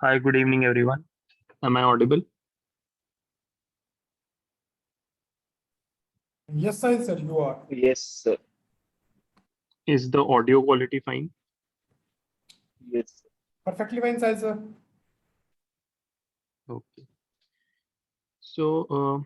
Hi, good evening, everyone. Am I audible? Yes, sir, you are. Yes, sir. Is the audio quality fine? Yes. Perfectly fine, sir. Okay. So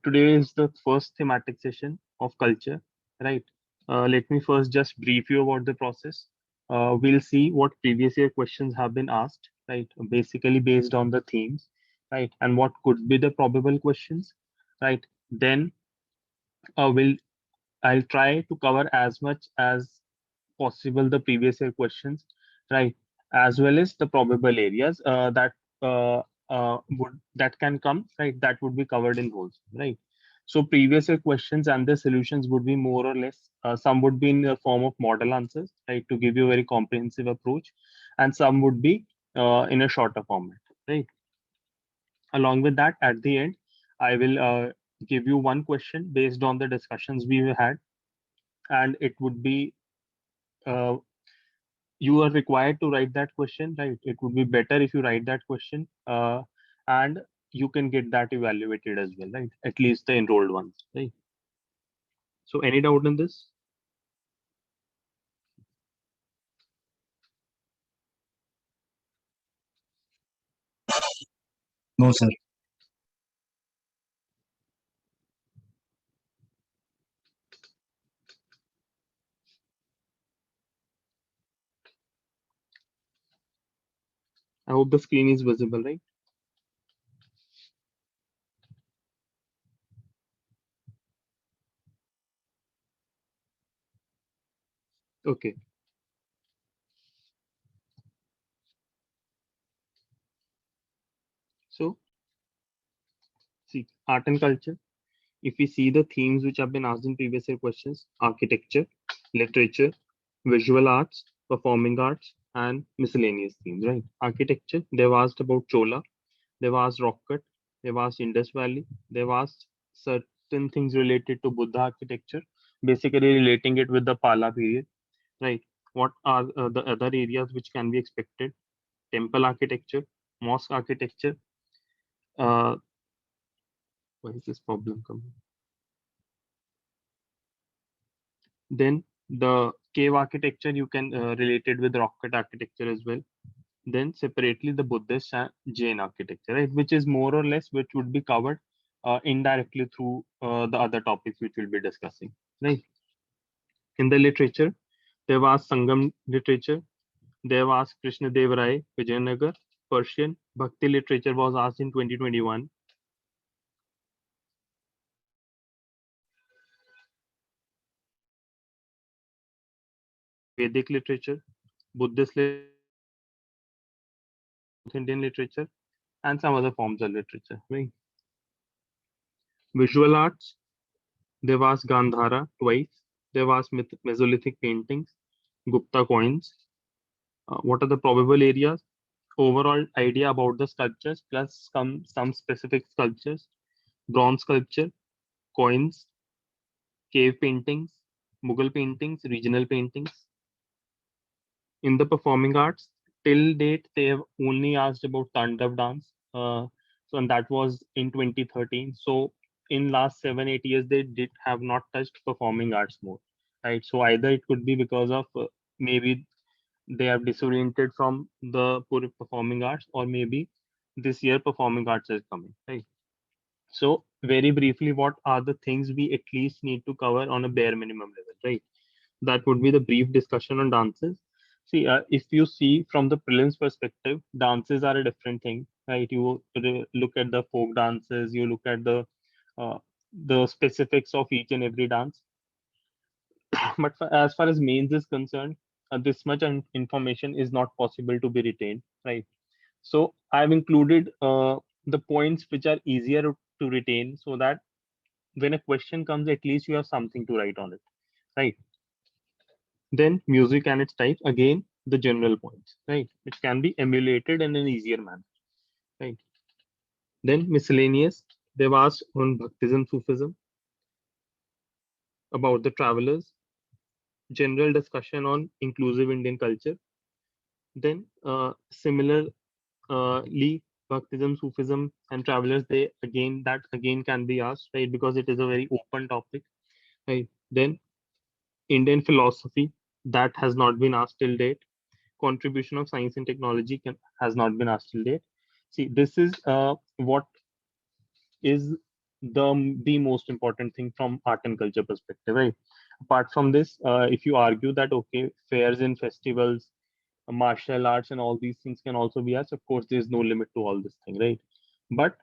today is the first thematic session of culture, right? Let me first just brief you about the process. We'll see what previous year questions have been asked, right? Basically based on the themes, right? And what could be the probable questions, right? Then we'll I'll try to cover as much as possible the previous year questions, right? As well as the probable areas uh, that can come, right? That would be covered in those, right? So previous year questions and the solutions would be more or less. Some would be in the form of model answers, right, to give you a very comprehensive approach, and some would be in a shorter format, right? Along with that, at the end, I will give you one question based on the discussions we had, and it would be uh, you are required to write that question, right? It would be better if you write that question, and you can get that evaluated as well, right? At least the enrolled ones, right? So any doubt in this? No, sir. I hope the screen is visible, right? Okay. So see, art and culture. If we see the themes which have been asked in previous year questions: architecture, literature, visual arts, performing arts, and miscellaneous themes, right? Architecture, they've asked about Chola, they've asked rock cut, they've asked Indus Valley, they've asked certain things related to Buddha architecture, basically relating it with the Pala period, right? What are the other areas which can be expected? Temple architecture, mosque architecture. Uh, why is this problem coming? Then the cave architecture you can relate it with rock cut architecture as well. Then separately the Buddhist and Jain architecture, right, which is more or less which would be covered indirectly through the other topics which we'll be discussing, right? In the literature, there was Sangam literature, there was Krishna Dev Rai, Vijayanagar, Persian, Bhakti literature was asked in 2021. Vedic literature, Buddhist literature, Indian literature, and some other forms of literature, right? Visual arts, there was Gandhara twice, there was Mesolithic paintings, Gupta coins. What are the probable areas? Overall idea about the sculptures plus some specific sculptures, bronze sculpture, coins, cave paintings, Mughal paintings, regional paintings. In the performing arts, till date, they have only asked about Tandav dance. So and that was in 2013. So in last 7 8 years, they did have not touched performing arts more, right? So either it could be because of maybe they have disoriented from the pure performing arts, or maybe this year performing arts is coming, right? So very briefly, what are the things we at least need to cover on a bare minimum level, right? That would be the brief discussion on dances. See, if you see from the prelims perspective, dances are a different thing, right? You look at the folk dances, you look at uh, the specifics of each and every dance. But as far as mains is concerned, this much information is not possible to be retained, right? So I've included the points which are easier to retain, so that when a question comes, at least you have something to write on it, right? Then music and its types, again, the general points, right, which can be emulated in an easier manner, right? Then miscellaneous, they've asked on Bhaktism, Sufism, about the travelers, general discussion on inclusive Indian culture. Then similar Lee, Bhaktism, Sufism, and travelers, they again that again can be asked, right? Because it is a very open topic, right? Then Indian philosophy, that has not been asked till date. Contribution of science and technology has not been asked till date. See, this is what is the most important thing from art and culture perspective, right? Apart from this, if you argue that okay, fairs and festivals, martial arts, and all these things can also be asked, of course, there is no limit to all this thing, right? But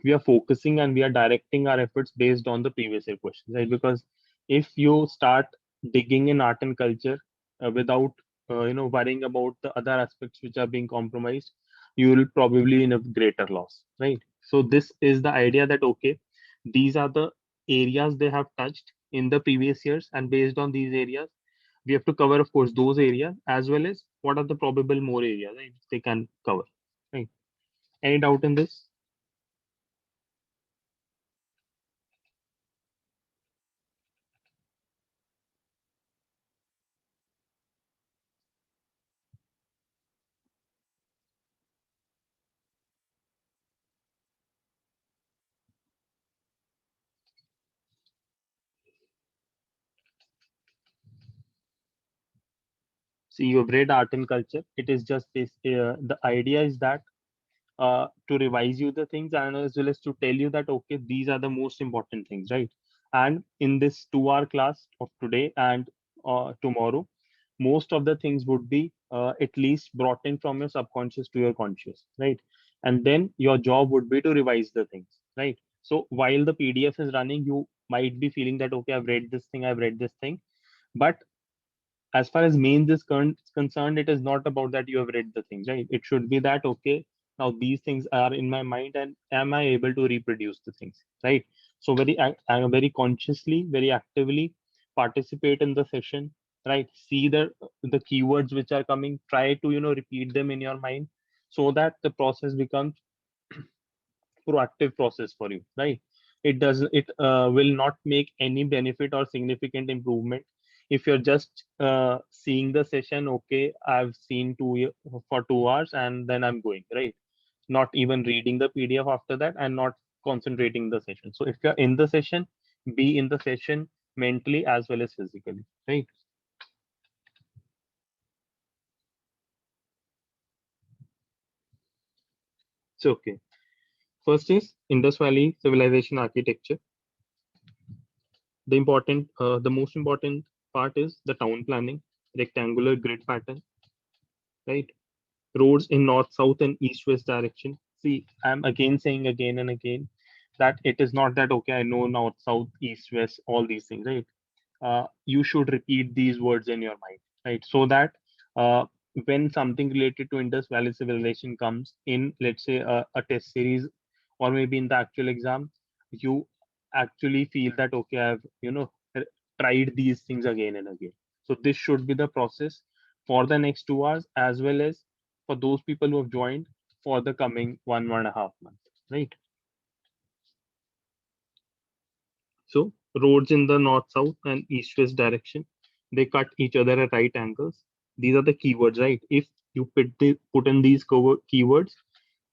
we are focusing and we are directing our efforts based on the previous year questions, right? Because if you start digging in art and culture without worrying about the other aspects which are being compromised, you will probably in a greater loss, right? So this is the idea that okay, these are the areas they have touched in the previous years, and based on these areas we have to cover, of course, those areas as well as what are the probable more areas, right, they can cover, right? Any doubt in this? See, you've read art and culture. It is just this. The idea is that to revise you the things and as well as to tell you that okay, these are the most important things, right? And in this 2 hour class of today and tomorrow, most of the things would be at least brought in from your subconscious to your conscious, right? And then your job would be to revise the things, right? So while the PDF is running, you might be feeling that okay, I've read this thing, but as far as mains is concerned, it is not about that you have read the things, right? It should be that okay, now these things are in my mind, and am I able to reproduce the things, right? So I very consciously, very actively participate in the session, right? See the keywords which are coming, try to repeat them in your mind, so that the process becomes proactive process for you, right? It will not make any benefit or significant improvement if you're just seeing the session. Okay, I've seen for 2 hours and then I'm going, right? Not even reading the PDF after that and not concentrating the session. So if you're in the session, be in the session mentally as well as physically, right? So okay, first is Indus Valley civilization architecture. The most important part is the town planning, rectangular grid pattern, right? Roads in north, south, and east, west direction. See, I'm again saying again and again that it is not that okay, I know north, south, east, west, all these things, right? You should repeat these words in your mind, right? So that uh, when something related to Indus Valley civilization comes in, let's say a test series or maybe in the actual exam, you actually feel that okay, I've tried these things again and again. So this should be the process for the next 2 hours as well as for those people who have joined for the coming 1.5 months, right? So roads in the north, south, and east west direction, they cut each other at right angles. These are the keywords, right? If you put in these keywords,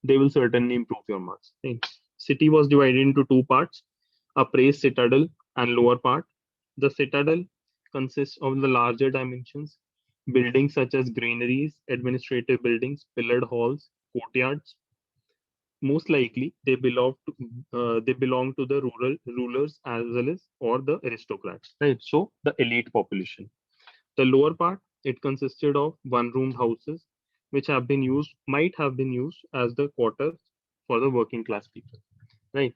they will certainly improve your marks. Right? City was divided into two parts: a praised citadel and lower part. The citadel consists of the larger dimensions, buildings such as granaries, administrative buildings, pillared halls, courtyards. Most likely, they belong to the rural rulers as well as or the aristocrats, right? So the elite population. The lower part, it consisted of one-roomed houses, which might have been used as the quarters for the working class people, right?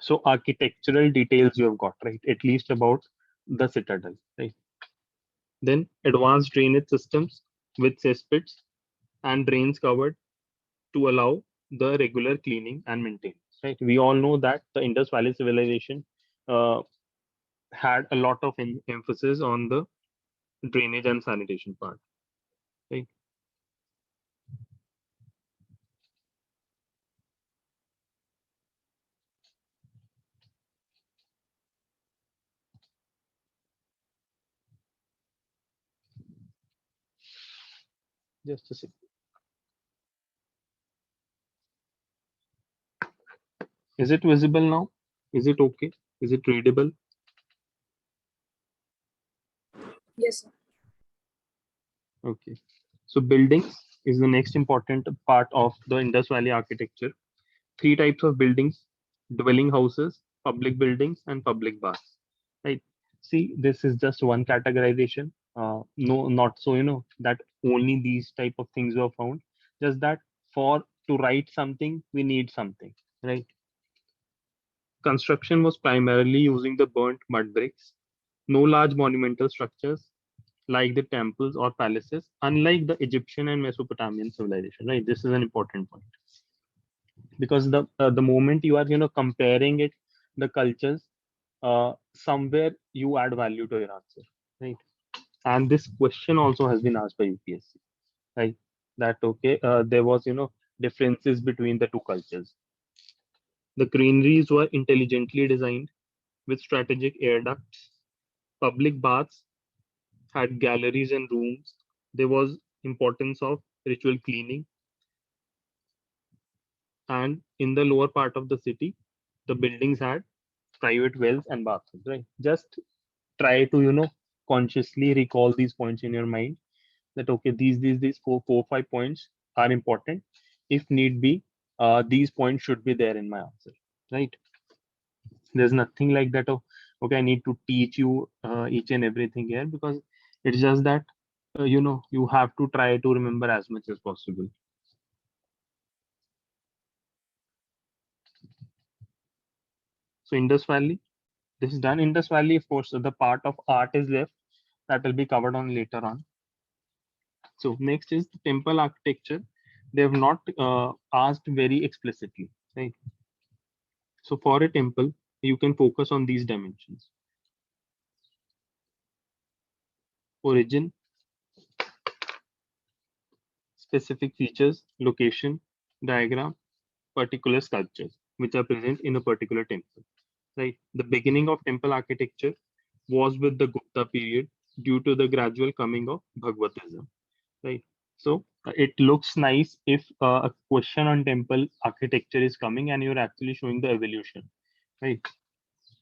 So architectural details you have got, right? At least about the citadel, right? Then advanced drainage systems with cesspits and drains covered to allow the regular cleaning and maintenance. Right? We all know that the Indus Valley civilization uh, had a lot of emphasis on the drainage and sanitation part. Right? Just a second. Is it visible now? Is it okay? Is it readable? Yes, sir. Okay. So buildings is the next important part of the Indus Valley architecture. Three types of buildings: dwelling houses, public buildings, and public baths. Right. See, this is just one categorization. No, not so, that only these type of things were found. Just that for to write something, we need something. Right. Construction was primarily using the burnt mud bricks. No large monumental structures like the temples or palaces, unlike the Egyptian and Mesopotamian civilization. Right. This is an important point because the moment you are comparing it, the cultures, somewhere you add value to your answer, right? And this question also has been asked by UPSC, right? That okay, there was differences between the two cultures. The greeneries were intelligently designed with strategic air ducts. Public baths had galleries and rooms. There was importance of ritual cleaning. And in the lower part of the city, the buildings had private wells and bathrooms, right? Just try to consciously recall these points in your mind, that okay, these four five points are important. If need be, these points should be there in my answer, right? There's nothing like that, oh, okay, I need to teach you each and everything here, because it's just that you have to try to remember as much as possible. So Indus Valley, this is done. Indus Valley, of course, the part of art is left, that will be covered on later on. So next is the temple architecture. They have not asked very explicitly, right? So for a temple, you can focus on these dimensions: origin, specific features, location, diagram, particular sculptures which are present in a particular temple, right? The beginning of temple architecture was with the Gupta period due to the gradual coming of Bhagavatism, right? So it looks nice if a question on temple architecture is coming and you're actually showing the evolution, right?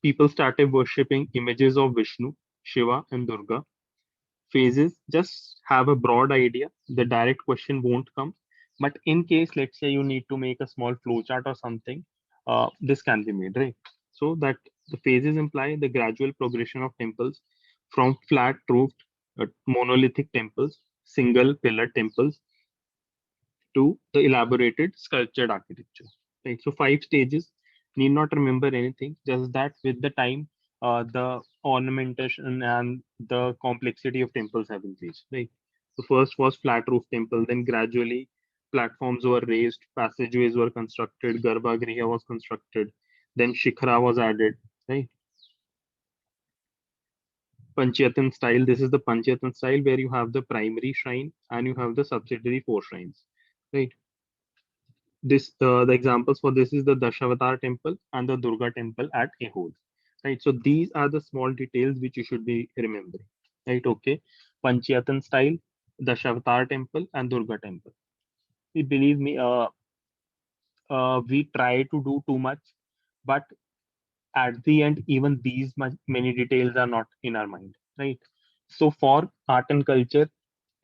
People started worshipping images of Vishnu, Shiva, and Durga. Phases, just have a broad idea. The direct question won't come. But in case, let's say you need to make a small flowchart or something, this can be made, right? So that the phases imply the gradual progression of temples from flat roofed monolithic temples, single pillar temples, to the elaborated sculptured architecture. Right. So 5 stages. Need not remember anything. Just that with the time, the ornamentation and the complexity of temples have increased. Right. The first was flat roof temple. Then gradually platforms were raised, passageways were constructed, Garbhagriha was constructed. Then Shikhara was added. Right. Panchayatan style. This is the Panchayatan style where you have the primary shrine and you have the subsidiary four shrines. Right. This the examples for this is the Dashavatar temple and the Durga temple at Ehod, right? So these are the small details which you should be remembering, right? Okay, Panchayatan style, Dashavatar temple and Durga temple. We believe me, we try to do too much, but at the end, even these many details are not in our mind, right? So for art and culture,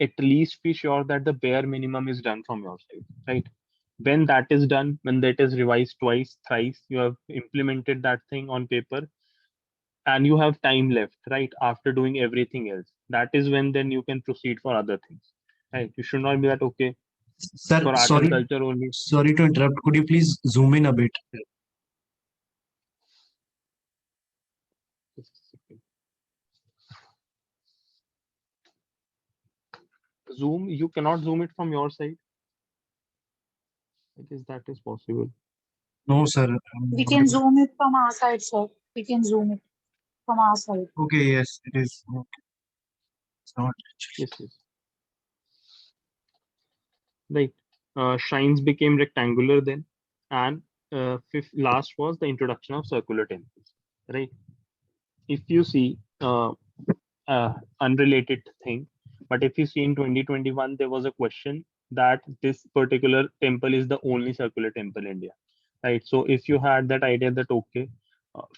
at least be sure that the bare minimum is done from your side, right? When that is done, when that is revised twice, thrice, you have implemented that thing on paper and you have time left, right? After doing everything else, that is when then you can proceed for other things, right? You should not be that, okay, Sir, for art and culture only. sorry to interrupt. Could you please zoom in a bit? Just a second. Zoom, you cannot zoom it from your side. I guess that is possible. No, sir. We can zoom it from our side, sir. We can zoom it from our side. Okay, yes, it is. Okay. It's not. Yes, yes. Right. Shrines became rectangular then, and fifth last was the introduction of circular temples. Right. If you see, unrelated thing, but if you see in 2021, there was a question that this particular temple is the only circular temple in India. right? So if you had that idea that okay,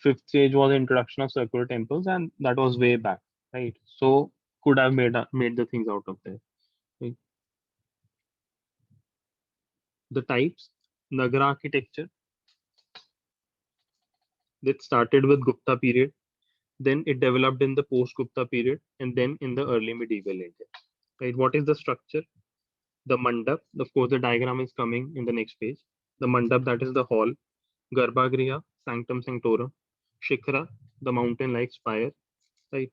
fifth stage was introduction of circular temples, and that was way back, right? So could have made the things out of there. Right? The types, Nagara architecture, that started with Gupta period, then it developed in the post-Gupta period, and then in the early medieval India. Right? What is the structure? The mandap, of course, the diagram is coming in the next page. The mandap, that is the hall. Garbhagriha, sanctum sanctorum. Shikhra, the mountain-like spire. Right?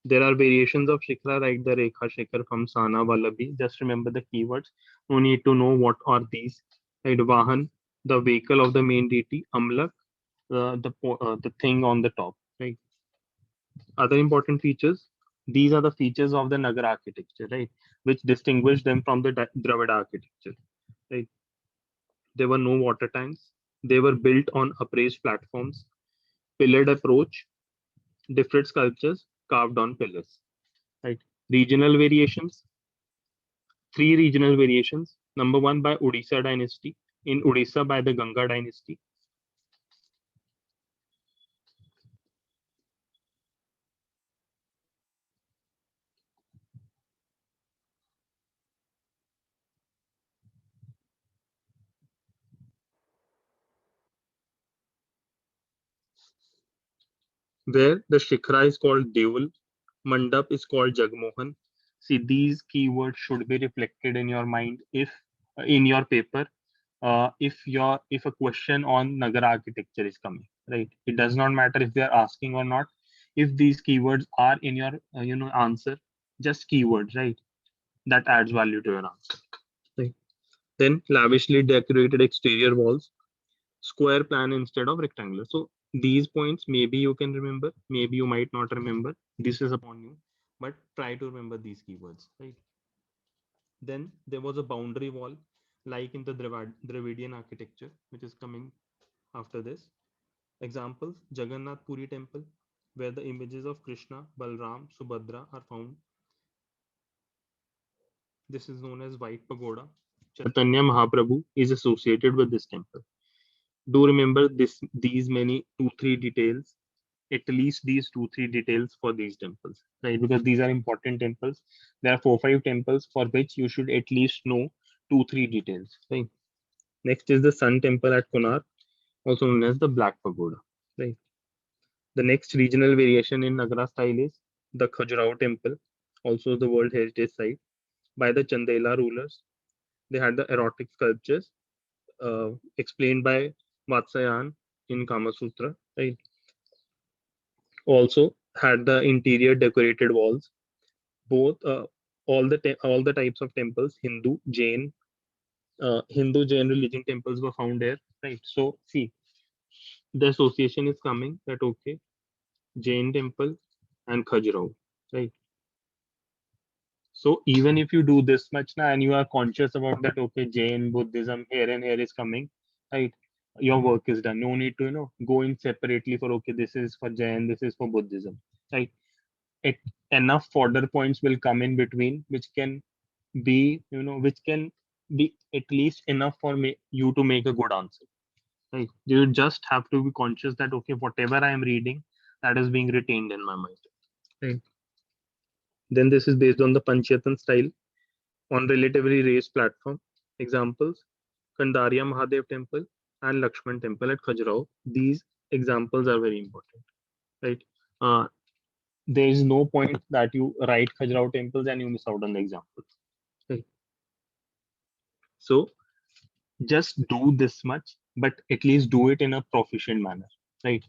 There are variations of Shikhra, like the Rekha Shikhar, Kamsana, Vallabhi. Just remember the keywords. No need to know what are these. Right? Vahan, the vehicle of the main deity. Amlak, the thing on the top. Right? Other important features. These are the features of the Nagar architecture, right? Which distinguish them from the Dravida architecture. Right? There were no water tanks. They were built on upraised platforms, pillared approach, different sculptures carved on pillars. Right? Regional variations. Three regional variations. Number one by Odisha dynasty. In Odisha by the Ganga dynasty. Where the Shikhra is called Deval, Mandap is called Jagmohan. See, these keywords should be reflected in your mind if in your paper, if a question on Nagar architecture is coming, right? It does not matter if they are asking or not. If these keywords are in your answer, just keywords, right? That adds value to your answer. Right. Then lavishly decorated exterior walls, square plan instead of rectangular. So these points maybe you can remember, maybe you might not remember. This is upon you, but try to remember these keywords, right? Then there was a boundary wall, like in the Dravidian architecture, which is coming after this. Examples: Jagannath Puri Temple, where the images of Krishna, Balram, Subhadra are found. This is known as White Pagoda. Chaitanya Mahaprabhu is associated with this temple. Do remember these many 2-3 details, at least these 2-3 details for these temples, right? Because these are important temples. There are 4-5 temples for which you should at least know 2-3 details, right? Next is the Sun Temple at Konark, also known as the Black Pagoda, right? The next regional variation in Nagara style is the Khajurao Temple, also the World Heritage Site, by the Chandela rulers. They had the erotic sculptures explained by Vatsyayan in Kama Sutra, right? Also had the interior decorated walls. Both all the types of temples, Hindu Jain religion temples were found there, right? So see, the association is coming that okay, Jain temple and Khajuraho, right? So even if you do this much now and you are conscious about that, okay, Jain Buddhism here and here is coming, right? Your work is done. No need to go in separately for okay, this is for Jain, this is for Buddhism, right? It, enough fodder points will come in between, which can which can be at least enough for you to make a good answer, right? You just have to be conscious that okay, whatever I am reading, that is being retained in my mind, right? Then this is based on the Panchayatan style on relatively raised platform. Examples: Kandaria Mahadev temple and Lakshman temple at Khajuraho. These examples are very important, right? uh, there is no point that you write Khajuraho temples and you miss out on the examples, right? So just do this much, but at least do it in a proficient manner, right?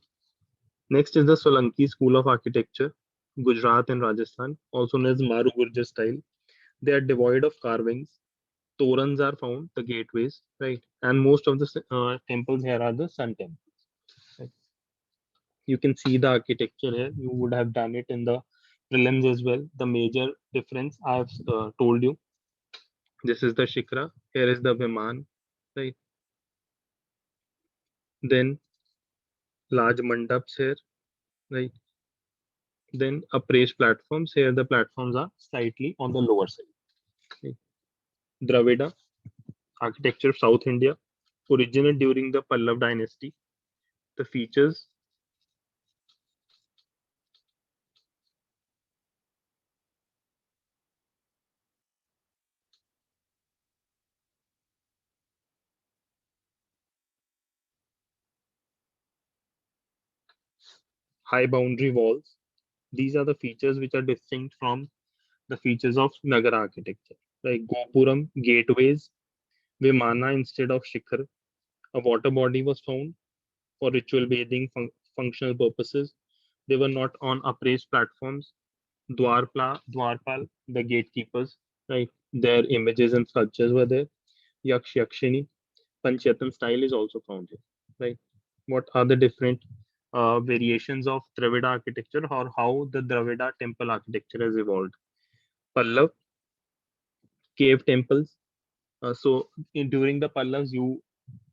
Next is the Solanki School of Architecture, Gujarat and Rajasthan, also known as Maru Gurjar style. They are devoid of carvings. Torans are found, the gateways, right? And most of the temples here are the sun temples. Right? You can see the architecture here. You would have done it in the prelims as well. The major difference I've told you. This is the Shikra. Here is the Viman, right? Then large mandaps here, right? Then upraised platforms. Here the platforms are slightly on the lower side. Okay. Dravida architecture of South India. originated during the Pallav dynasty. The features: high boundary walls. These are the features which are distinct from the features of Nagara architecture, like Gopuram, gateways, Vimana instead of Shikhar. A water body was found for ritual bathing functional purposes. They were not on upraised platforms. Dwarpal, the gatekeepers, right? Their images and sculptures were there. Yakshini, Panchatam style is also found here, right? What are the different variations of Dravida architecture, or how the Dravida temple architecture has evolved? Pallav, cave temples. During the Pallavs, you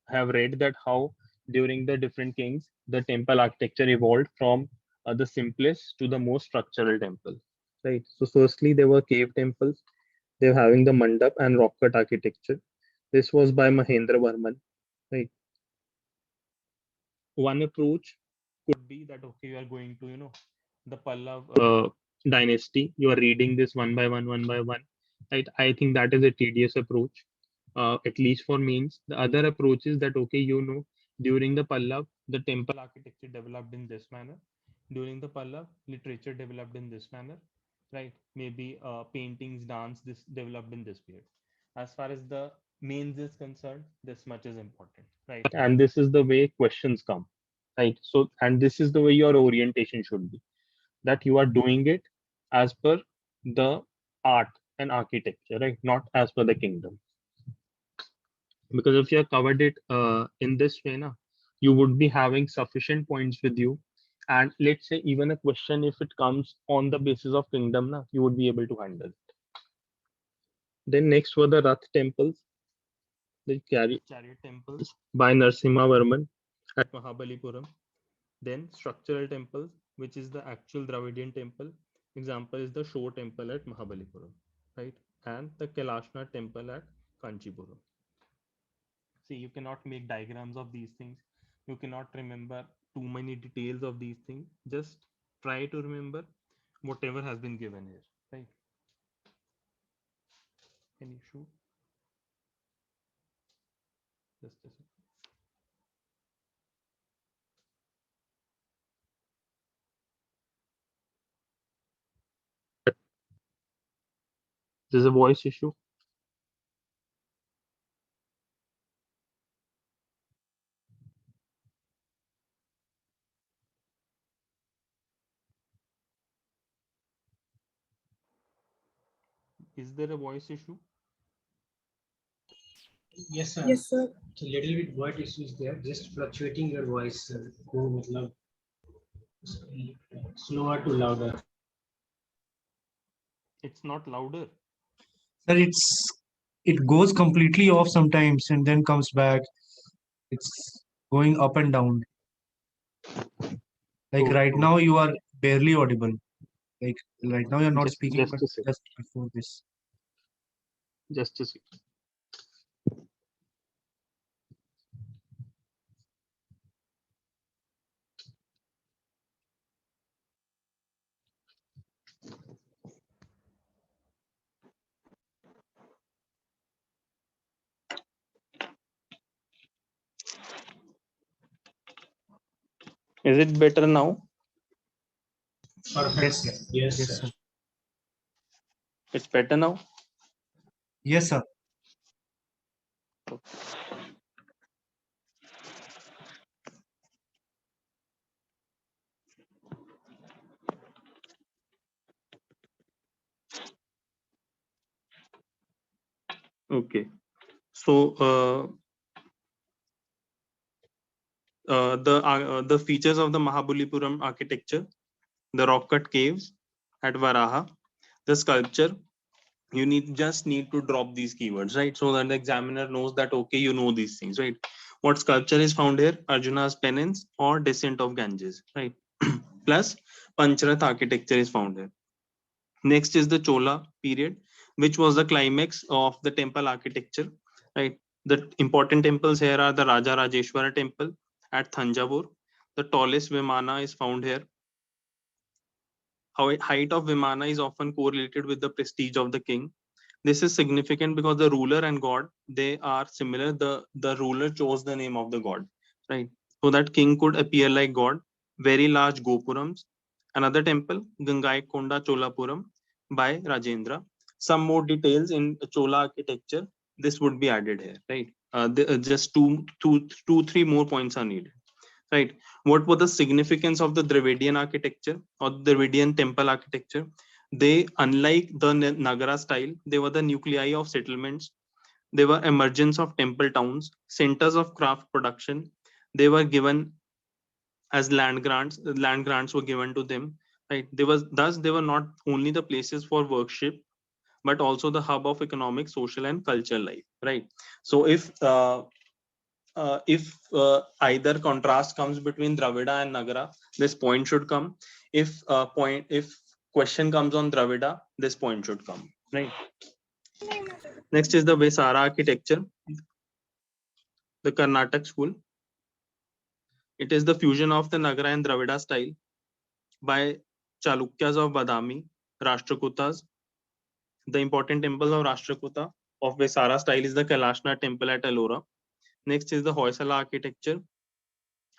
have read that how during the different kings, the temple architecture evolved from the simplest to the most structural temple, right? So, firstly, there were cave temples. They were having the mandap and rock cut architecture. This was by Mahendra Varman, right? One approach could be that okay, you are going to the Pallav dynasty. You are reading this one by one, right? I think that is a tedious approach, at least for means. The other approach is that okay, during the Pallav, the temple architecture developed in this manner. During the Pallav, literature developed in this manner, right? Maybe paintings, dance, this developed in this period. As far as the means is concerned, this much is important, right? And this is the way questions come, right? So, and this is the way your orientation should be, that you are doing it as per the art and architecture, right? Not as per the kingdom. Because if you have covered it in this way, na, you would be having sufficient points with you. And let's say even a question, if it comes on the basis of kingdom, na, you would be able to handle it. Then next were the Rath temples, the chariot temples by Narsimha Varman at Mahabalipuram. Then structural temples, which is the actual Dravidian temple. Example is the Shore temple at Mahabalipuram, right? And the Kailashnath temple at Kanchipuram. See, you cannot make diagrams of these things. You cannot remember too many details of these things. Just try to remember whatever has been given here, right? Any issue? Just a second. There's a voice issue. Is there a voice issue? Yes, sir. Yes, sir. It's a little bit voice issue is there, just fluctuating your voice, sir. Go matlab, slower to louder. It's not louder. Sir, it goes completely off sometimes and then comes back. It's going up and down. Like right Oh, now, you are barely audible. Like right now, you're not speaking, just but a second. just before this. Just a second. Is it better now? Perfect, Yes, sir. Yes, yes, sir. sir. It's better now. Yes, sir. Okay. So the features of the Mahabalipuram architecture: the rock cut caves at Varaha, the sculpture. You just need to drop these keywords, right? So that the examiner knows that okay, you know these things, right? What sculpture is found here? Arjuna's penance or descent of Ganges, right? Plus Pancharath architecture is found here. Next is the Chola period, which was the climax of the temple architecture, right? The important temples here are the Raja Rajeshwara Temple at Thanjavur. The tallest Vimana is found here. Height of Vimana is often correlated with the prestige of the king. This is significant because the ruler and god, they are similar. The ruler chose the name of the god, right? So that king could appear like god. Very large Gopurams. Another temple, Gangaikonda Cholapuram by Rajendra. Some more details in Chola architecture. This would be added here, right? Just three more points are needed, right? What was the significance of the Dravidian architecture or Dravidian temple architecture? They, unlike the Nagara style, they were the nuclei of settlements. They were emergence of temple towns, centers of craft production. They were given as land grants. Land grants were given to them, right? They were not only the places for worship, but also the hub of economic, social, and cultural life, right? So if either contrast comes between Dravida and Nagara, this point should come. If question comes on Dravida, this point should come, right? Next is the Vesara architecture, the Karnataka school. It is the fusion of the Nagara and Dravida style by Chalukyas of Badami, Rashtrakutas. The important temple of Rashtrakuta of Vesara style is the Kailashnath temple at Ellora. Next is the Hoysala architecture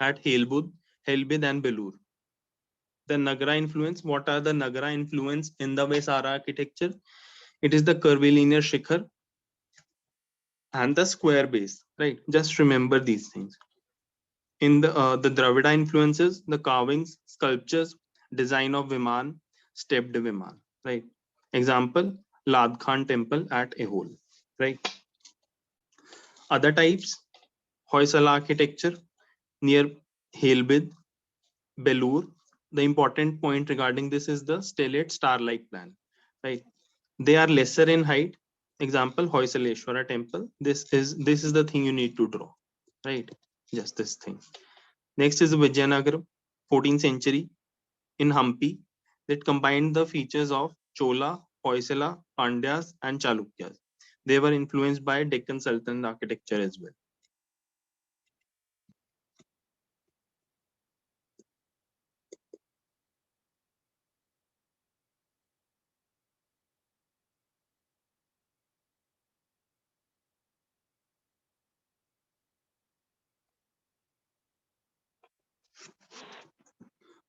at Helbud, Helbid and Belur. The Nagara influence. What are the Nagara influence in the Vesara architecture? It is the curvilinear shikhar and the square base, right? Just remember these things. In the Dravida influences, the carvings, sculptures, design of Viman, stepped Viman, right? Example, Lad Khan temple at Ehol, right? Other types, Hoysala architecture near Helbid, Belur. The important point regarding this is the stellate star-like plan, right? They are lesser in height. Example, Hoysaleshwara temple. This is the thing you need to draw, right? Just this thing. Next is Vijayanagar, 14th century in Hampi, that combined the features of Chola, Hoysala, Pandyas, and Chalukyas. They were influenced by Deccan Sultan architecture as well.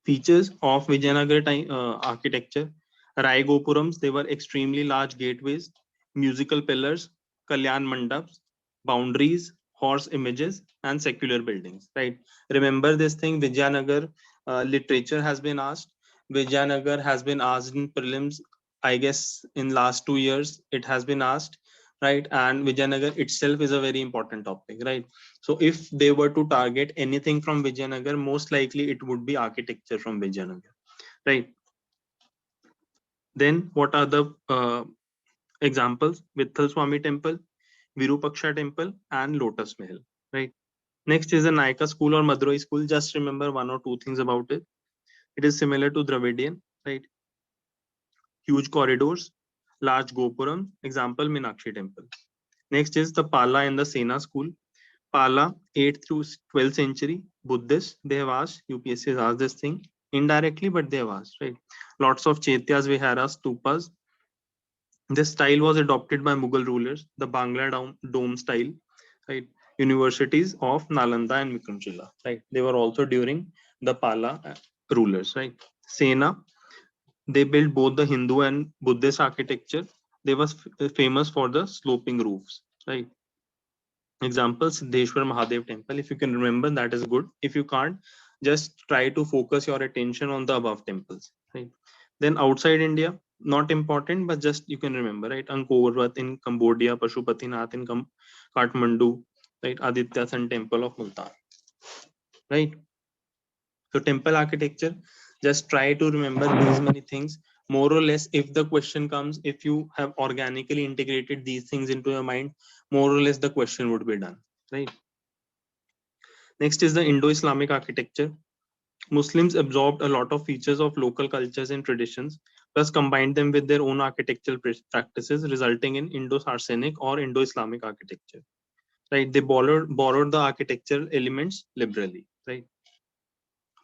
Features of Vijayanagar time, architecture. Rai Gopurams, they were extremely large gateways, musical pillars, Kalyan Mandaps, boundaries, horse images, and secular buildings, right? Remember this thing, Vijayanagar literature has been asked. Vijayanagar has been asked in prelims, I guess in last 2 years, it has been asked, right? And Vijayanagar itself is a very important topic, right? So if they were to target anything from Vijayanagar, most likely it would be architecture from Vijayanagar, right? Then what are the examples? Vithal Swami temple, Virupaksha temple, and Lotus Mahal, right? Next is the Nayaka school or Madurai school. Just remember one or two things about it. It is similar to Dravidian, right? Huge corridors, large Gopuram. Example, Meenakshi temple. Next is the Pala and the Sena school. Pala, 8th through 12th century, Buddhists, they have asked, UPSC has asked this thing indirectly, but they have asked, right? Lots of Chaityas, Viharas, Stupas. This style was adopted by Mughal rulers, the Bangla dome style, right? Universities of Nalanda and Vikrumshila, right? They were also during the Pala rulers, right? Sena, they built both the Hindu and Buddhist architecture. They were famous for the sloping roofs, right? Example, Siddheshwar Mahadev temple. If you can remember, that is good. If you can't, just try to focus your attention on the above temples, right? Then outside India, not important, but just you can remember, right? Angkor Wat in Cambodia, Pashupatinath in Kathmandu, right? Aditya Sun temple of Multan, right? So temple architecture, just try to remember these many things. More or less, if the question comes, if you have organically integrated these things into your mind, more or less the question would be done, right? Next is the Indo-Islamic architecture. Muslims absorbed a lot of features of local cultures and traditions, plus combined them with their own architectural practices, resulting in Indo-Saracenic or Indo-Islamic architecture. right? They borrowed the architectural elements liberally, right?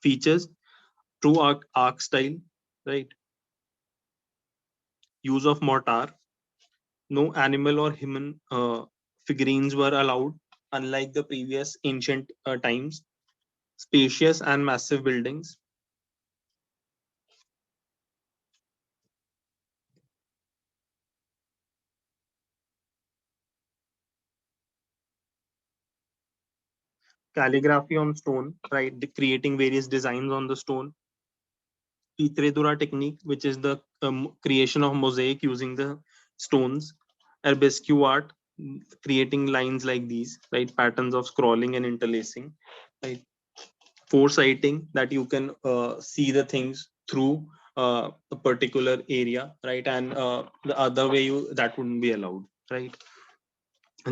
Features: true arc style, right? Use of mortar. No animal or human figurines were allowed, unlike the previous ancient times. Spacious and massive buildings. Calligraphy on stone, right? Creating various designs on the stone. Pitredura technique, which is the creation of mosaic using the stones. Arabesque art, creating lines like these, right? Patterns of scrolling and interlacing, right? Foresighting, that you can see the things through a particular area, right? And the other way you that wouldn't be allowed, right?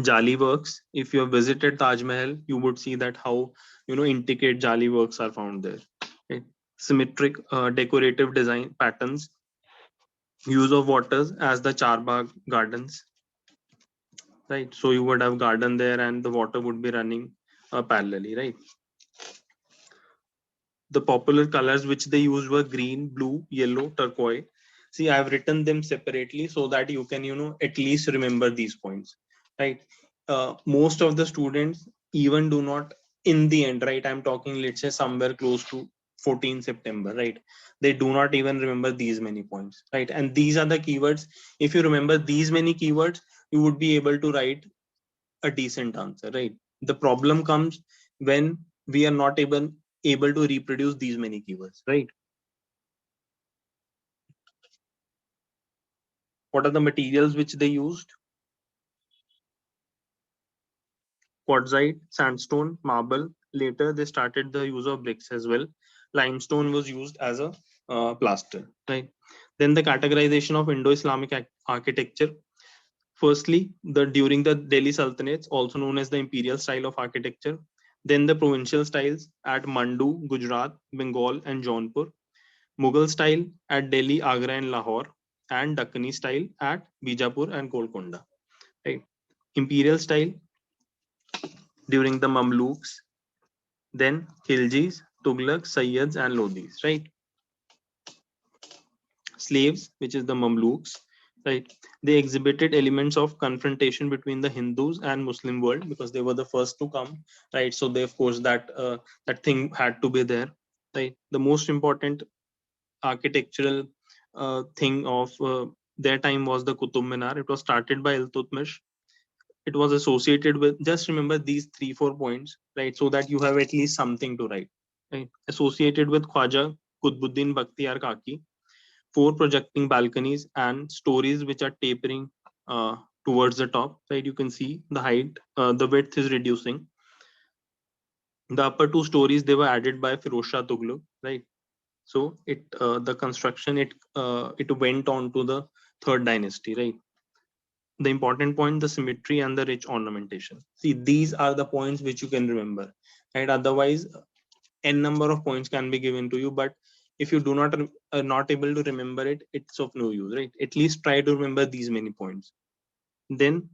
Jali works. If you have visited Taj Mahal, you would see that how intricate Jali works are found there. Right? Symmetric decorative design patterns. Use of waters as the Charbagh gardens. Right. So you would have garden there, and the water would be running parallelly. Right. The popular colors which they used were green, blue, yellow, turquoise. See, I have written them separately so that you can at least remember these points, right? Most of the students even do not, in the end, right? I'm talking, let's say, somewhere close to 14 September, right? They do not even remember these many points, right? And these are the keywords. If you remember these many keywords, you would be able to write a decent answer, right? The problem comes when we are not able to reproduce these many keywords, right? What are the materials which they used? Quartzite, sandstone, marble. Later they started the use of bricks as well. Limestone was used as a plaster, right? Then the categorization of Indo-Islamic architecture. Firstly, during the Delhi Sultanates, also known as the imperial style of architecture. Then the provincial styles at Mandu, Gujarat, Bengal, and Jaunpur. Mughal style at Delhi, Agra, and Lahore, and Dakkani style at Bijapur and Golconda. Right. Imperial style during the Mamluks, then Khiljis, Tughlaqs, Sayyids, and Lodhis. Right. Slaves, which is the Mamluks. Right. They exhibited elements of confrontation between the Hindus and Muslim world because they were the first to come. Right. So they, of course, that thing had to be there. Right. The most important architectural thing of their time was the Kuthum Minar. It was started by Iltutmish. It was associated with, just remember these 3-4 points, right? So that you have at least something to write. Right? Associated with Khwaja Qutbuddin Bakhtiyar Kaki, 4 projecting balconies and stories which are tapering towards the top. Right? You can see the height, the width is reducing. The upper 2 stories, they were added by Firoz Shah Tughlaq, right? So the construction, it went on to the third dynasty, right? The important point, the symmetry and the rich ornamentation. See, these are the points which you can remember, right? Otherwise, n number of points can be given to you, but if you do not are not able to remember it, it's of no use, right? At least try to remember these many points. Then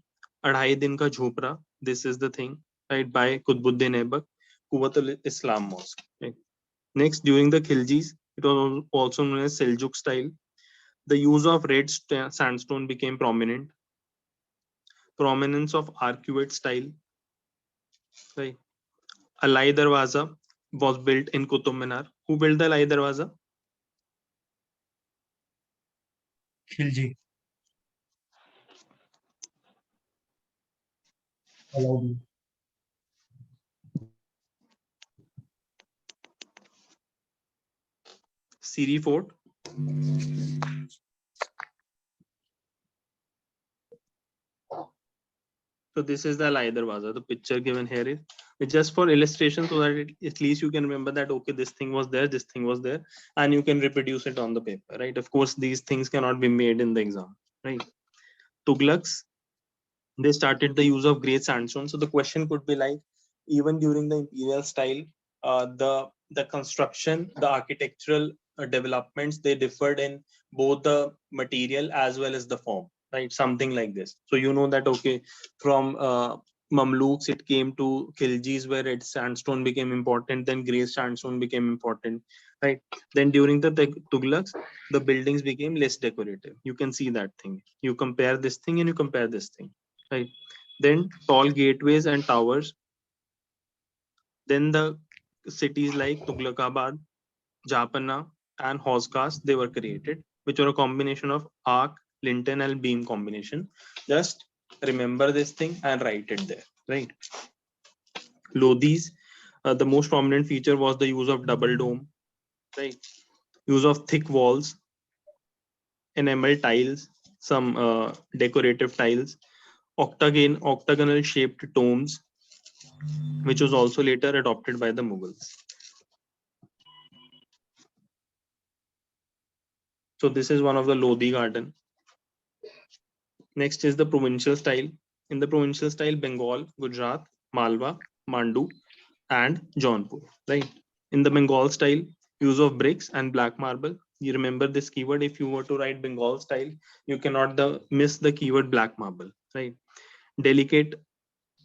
Adhai Din Ka Jhopra, this is the thing, right? By Qutbuddin Aibak, Quwwatul Islam Mosque, right? Next, during the Khiljis, it was also known as Seljuk style. The use of red sandstone became prominent. Prominence of arcuate style. Right. Alai Darwaza was built in Qutub Minar. Who built the Alai Darwaza? Khilji. Alauddin. Siri Fort. So this is the Alai Darwaza. The picture given here is it's just for illustration, so that at least you can remember that okay, this thing was there, this thing was there, and you can reproduce it on the paper, right? Of course, these things cannot be made in the exam, right? Tughlaqs, they started the use of grey sandstone. So the question could be like, even during the imperial style, the construction, the architectural developments, they differed in both the material as well as the form, right? Something like this. So you know that okay, from Mamluks, it came to Khiljis, where red sandstone became important, then grey sandstone became important, right? Then during the Tughlaqs, the buildings became less decorative. You can see that thing. You compare this thing and you compare this thing, right? Then tall gateways and towers. Then the cities like Tughlaqabad, Japana, and Hoskas, they were created, which were a combination of arc, lintel, and beam combination. Just remember this thing and write it there, right? Lodhis, the most prominent feature was the use of double dome, right? Use of thick walls, enamel tiles, some decorative tiles, octagonal shaped tombs, which was also later adopted by the Mughals. So this is one of the Lodhi garden. Next is the provincial style. In the provincial style, Bengal, Gujarat, Malwa, Mandu, and Jaunpur, right? In the Bengal style, use of bricks and black marble. You remember this keyword. If you were to write Bengal style, you cannot miss the keyword black marble, right? Delicate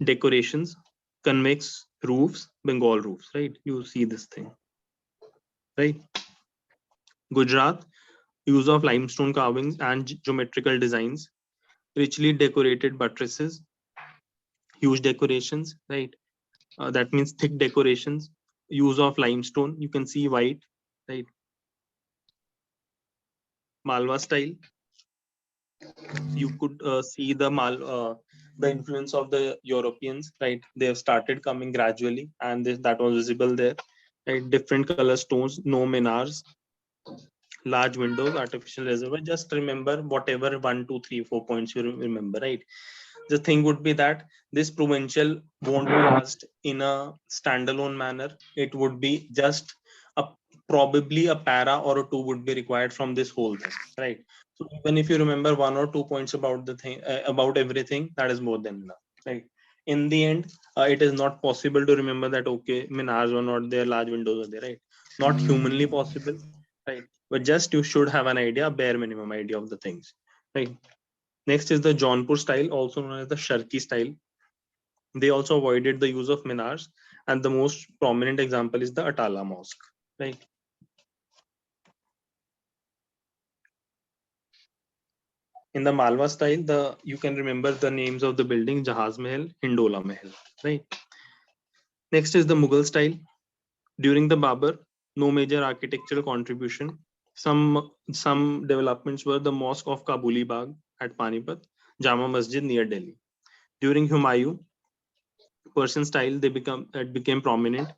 decorations, convex roofs, Bengal roofs, right? You see this thing, right? Gujarat, use of limestone carvings and geometrical designs, richly decorated buttresses, huge decorations, right? That means thick decorations, use of limestone. You can see white, right? Malwa style, you could see the influence of the Europeans, right? They have started coming gradually, and that was visible there, right? Different color stones, no minars, large windows, artificial reservoir. Just remember whatever 1, 2, 3, 4 points you remember, right? The thing would be that this provincial won't be asked in a standalone manner. It would be just a probably a para or a two would be required from this whole thing, right? So even if you remember 1 or 2 points about the thing, about everything, that is more than enough, right? In the end, it is not possible to remember that okay, minars were not there, large windows are there, right? Not humanly possible, right? But just you should have an idea, bare minimum idea of the things, right? Next is the Jaunpur style, also known as the Sharki style. They also avoided the use of minars, and the most prominent example is the Atala Mosque, right? In the Malwa style, you can remember the names of the buildings: Jahaz Mahal, Hindola Mahal, right? Next is the Mughal style. During the Babur, no major architectural contribution. Some developments were the Mosque of Kabuli Bagh at Panipat, Jama Masjid near Delhi. During Humayun, Persian style, it became prominent.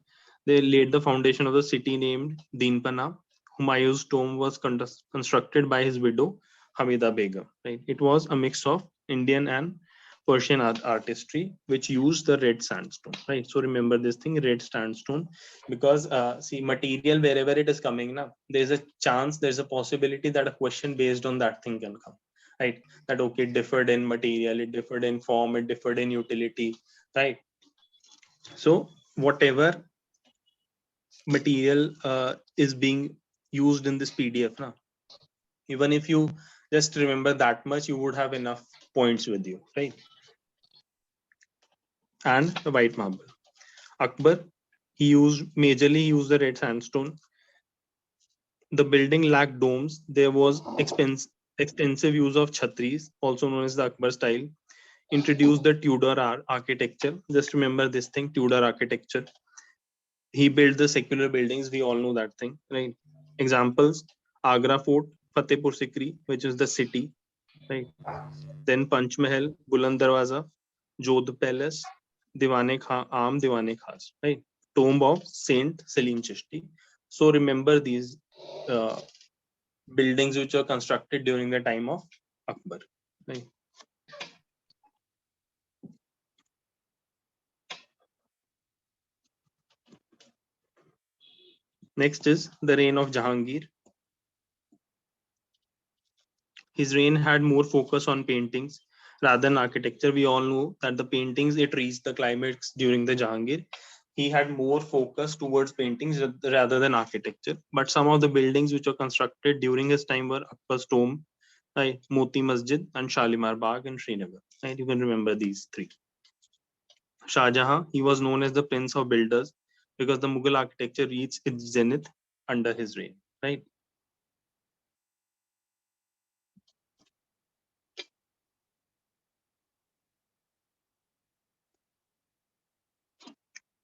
They laid the foundation of the city named Dinpana. Humayun's tomb was constructed by his widow Hamida Begum. Right? It was a mix of Indian and Persian artistry, which used the red sandstone. Right. So remember this thing, red sandstone, because see, material wherever it is coming now, there's a chance, there's a possibility that a question based on that thing can come. Right. That okay, it differed in material, it differed in form, it differed in utility. Right. So whatever material is being used in this PDF now, even if you just remember that much, you would have enough points with you, right? And the white marble. Akbar, he majorly used the red sandstone. The building lacked domes. There was extensive use of chhatris, also known as the Akbar style. Introduced the Tudor architecture. Just remember this thing, Tudor architecture. He built the secular buildings. We all know that thing, right? Examples: Agra Fort, Fatehpur Sikri, which is the city, right? Then Panch Mahal, Buland Darwaza, Jodh Palace, Diwane Khas, right? Tomb of Saint Salim Chishti. So remember these uh, buildings which were constructed during the time of Akbar, right? Next is the reign of Jahangir. His reign had more focus on paintings rather than architecture. We all know that the paintings, it reached the climax during the Jahangir. He had more focus towards paintings rather than architecture. But some of the buildings which were constructed during his time were Akbar's tomb, right, Moti Masjid, and Shalimar Bagh in Srinagar. Right? You can remember these three. Shah Jahan, he was known as the Prince of Builders because the Mughal architecture reached its zenith under his reign, right?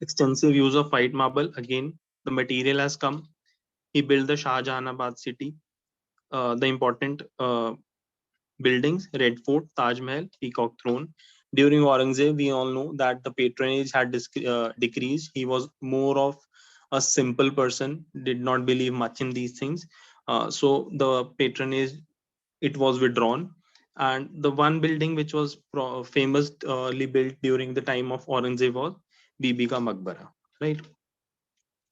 Extensive use of white marble. Again, the material has come. He built the Shah Jahanabad city. The important buildings: Red Fort, Taj Mahal, Peacock Throne. During Aurangzeb, we all know that the patronage had decreased. He was more of a simple person, did not believe much in these things. So the patronage, it was withdrawn. And the one building which was famously built during the time of Aurangzeb was Bibi Ka Maqbara, right?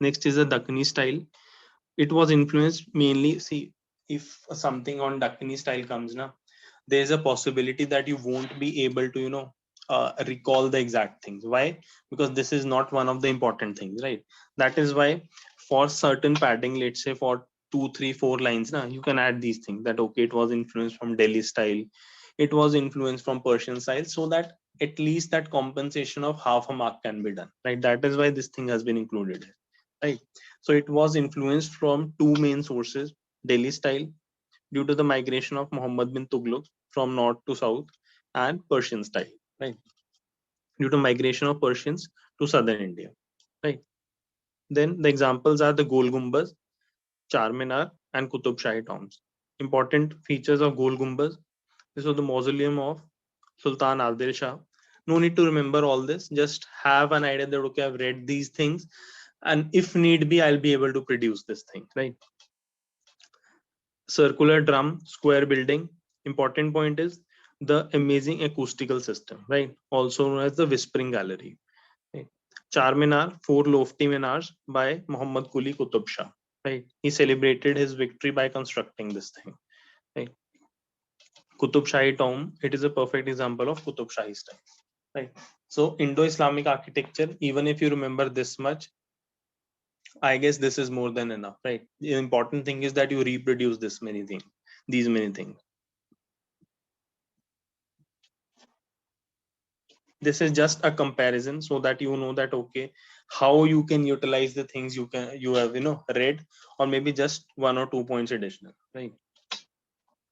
Next is the Dakkani style. It was influenced mainly, see, if something on Dakkani style comes now, there's a possibility that you won't be able to recall the exact things. Why? Because this is not one of the important things, right? That is why for certain padding, let's say for 2 3 4 lines now, you can add these things, that okay, it was influenced from Delhi style, it was influenced from Persian style, so that at least that compensation of half a mark can be done, right? That is why this thing has been included, right? So it was influenced from two main sources: Delhi style, due to the migration of Muhammad bin Tughlaq from north to south, and Persian style, right? Due to migration of Persians to southern India, right? Then the examples are the Gol Gumbaz, Charminar, and Qutub Shahi tombs. Important features of Gol Gumbaz: this was the mausoleum of Sultan Adil Shah. No need to remember all this. Just have an idea that okay, I've read these things, and if need be, I'll be able to produce this thing, right? Circular drum square building. Important point is the amazing acoustical system, right? Also known as the whispering gallery, right? Charminar, four lofty minars by Muhammad Quli Qutub Shah, right? He celebrated his victory by constructing this thing, right? Qutub Shahi tomb, it is a perfect example of Qutub Shahi style, right? So Indo-Islamic architecture, even if you remember this much, I guess this is more than enough, right? The important thing is that you reproduce these many things. This is just a comparison so that you know that okay, how you can utilize the things you have read, or maybe just 1 or 2 points additional, right?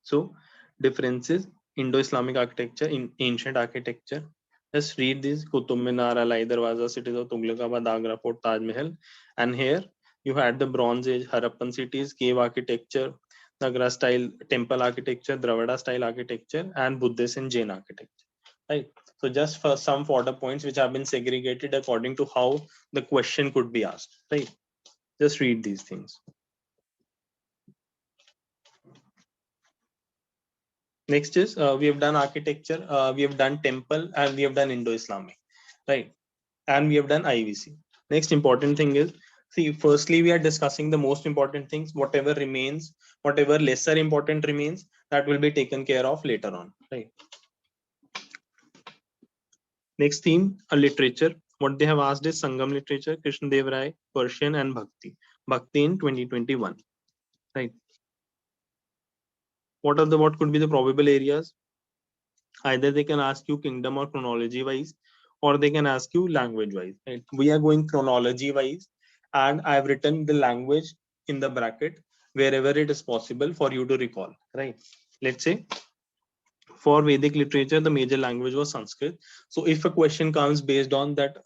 So differences: Indo-Islamic architecture in ancient architecture. Just read this: Qutub Minar, Alai Darwaza, cities of Tughlaqabad, Agra Fort, Taj Mahal. And here you had the Bronze Age Harappan cities, cave architecture, Nagara style temple architecture, Dravida style architecture, and Buddhist and Jain architecture, right? So just for some further points which have been segregated according to how the question could be asked, right? Just read these things. Next is we have done architecture, we have done temple, and we have done Indo-Islamic, right? And we have done IVC. Next important thing is, see, firstly we are discussing the most important things. Whatever remains, whatever lesser important remains, that will be taken care of later on, right? Next theme, a literature. What they have asked is Sangam literature, Krishna Dev Rai, Persian, and Bhakti in 2021, right? What could be the probable areas? Either they can ask you kingdom or chronology wise, or they can ask you language wise, right? We are going chronology wise, and I've written the language in the bracket wherever it is possible for you to recall, right? Let's say for Vedic literature, the major language was Sanskrit. So if a question comes based on that,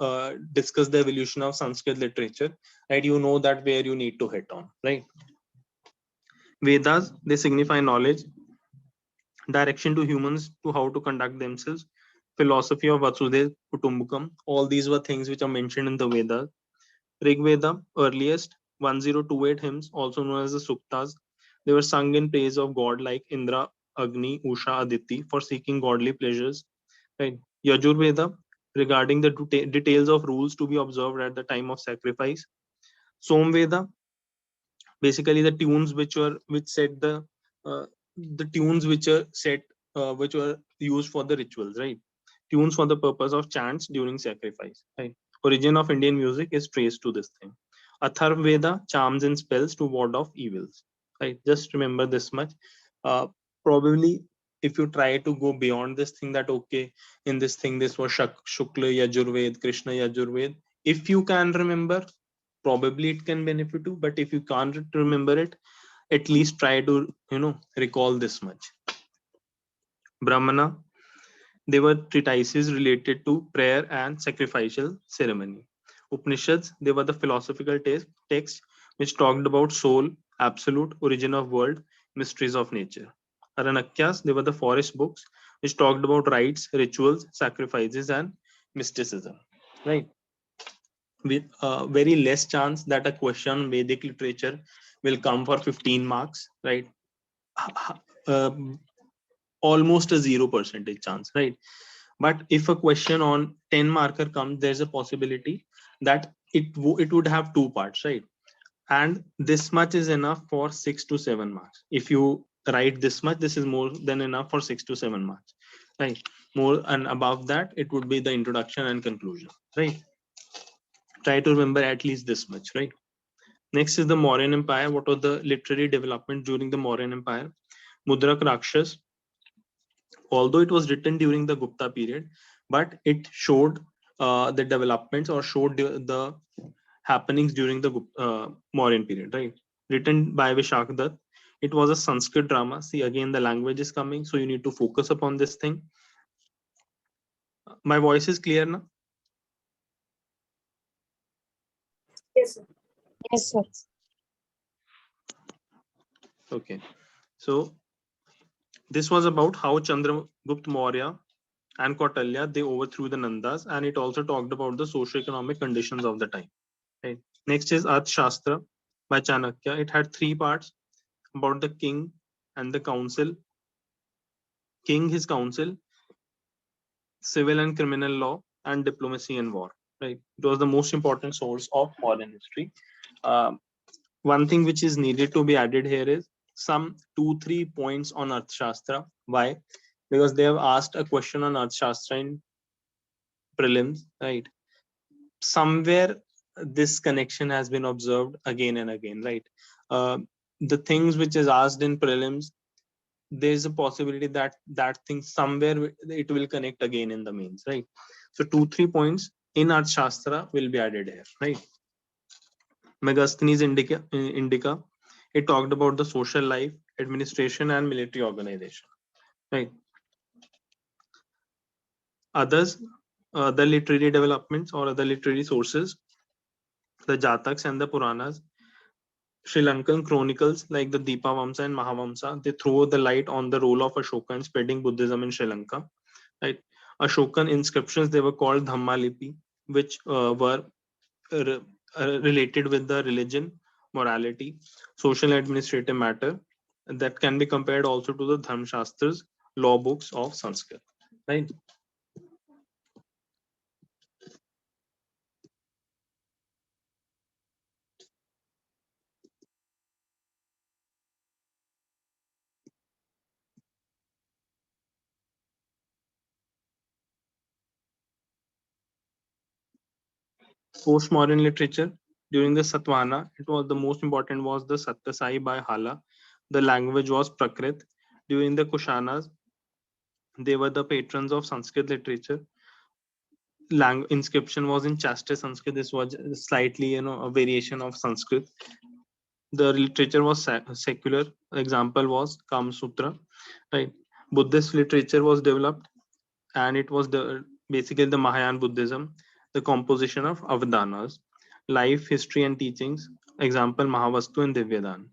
discuss the evolution of Sanskrit literature, right? You know that where you need to hit on, right? Vedas, they signify knowledge, direction to humans to how to conduct themselves, philosophy of Vasudhaiva Kutumbakam. All these were things which are mentioned in the Vedas. Rig Veda, earliest 1028 hymns, also known as the Suktas. They were sung in praise of God like Indra, Agni, Usha, Aditi for seeking godly pleasures. Right. Yajur Veda, regarding the details of rules to be observed at the time of sacrifice. Som Veda, basically the tunes which set the tunes which are set which were used for the rituals, right? Tunes for the purpose of chants during sacrifice, right? Origin of Indian music is traced to this thing. Atharv Veda, charms and spells to ward off evils, right? Just remember this much. uh, Probably if you try to go beyond this thing, that okay, in this thing this was Shukla Yajurved, Krishna Yajurved, if you can remember, probably it can benefit you. But if you can't remember it, at least try to recall this much. Brahmana, they were treatises related to prayer and sacrificial ceremony. Upanishads, they were the philosophical texts which talked about soul, absolute, origin of world, mysteries of nature. Aranakyas, they were the forest books which talked about rites, rituals, sacrifices, and mysticism. Right? With very less chance that a question on Vedic literature will come for 15 marks, right? Almost a 0% chance, right? But if a question on 10 marker comes, there's a possibility that it would have two parts, right? And this much is enough for 6 to 7 marks. If you write this much, this is more than enough for 6 to 7 marks, right? More and above that, it would be the introduction and conclusion, right? Try to remember at least this much, right? Next is the Mauryan Empire. What was the literary development during the Mauryan Empire? Mudrak Rakshas, although it was written during the Gupta period, but it showed the developments or showed the happenings during the Mauryan period, right? Written by Vishak Dutt. It was a Sanskrit drama. See, again, the language is coming, so you need to focus upon this thing. My voice is clear now? Yes, sir. Yes, sir. Okay. So this was about how Chandragupta Maurya and Kautilya, they overthrew the Nandas, and it also talked about the socio-economic conditions of the time. Right. Next is Arthashastra by Chanakya. It had three parts about the king and the council, king, his council, civil and criminal law, and diplomacy and war. Right. It was the most important source of modern history. One thing which is needed to be added here is some 2-3 points on Arthashastra. Why? Because they have asked a question on Arthashastra in prelims, right? Somewhere this connection has been observed again and again, right? The things which is asked in prelims, there's a possibility that that thing somewhere it will connect again in the mains, right? So 2-3 points in Arthashastra will be added here, right? Megasthenes Indica, it talked about the social life, administration, and military organization, right? Others, the literary developments or other literary sources, the Jataks and the Puranas, Sri Lankan chronicles like the Deepavamsa and Mahavamsa, they throw the light on the role of Ashoka in spreading Buddhism in Sri Lanka. Right? Ashokan inscriptions, they were called Dhammalipi, which were related with the religion, morality, social and administrative matter, that can be compared also to the Dharma Shastras, law books of Sanskrit. Right? Postmodern literature during the Satvana, it was the most important was the Satyasai by Hala. The language was Prakrit. During the Kushanas, they were the patrons of Sanskrit literature. Inscription was in Chaste Sanskrit. This was slightly, a variation of Sanskrit. The literature was secular. Example was Kama Sutra. Right. Buddhist literature was developed, and it was basically the Mahayana Buddhism, the composition of Avadanas, life, history, and teachings. Example Mahavastu and Divyadan.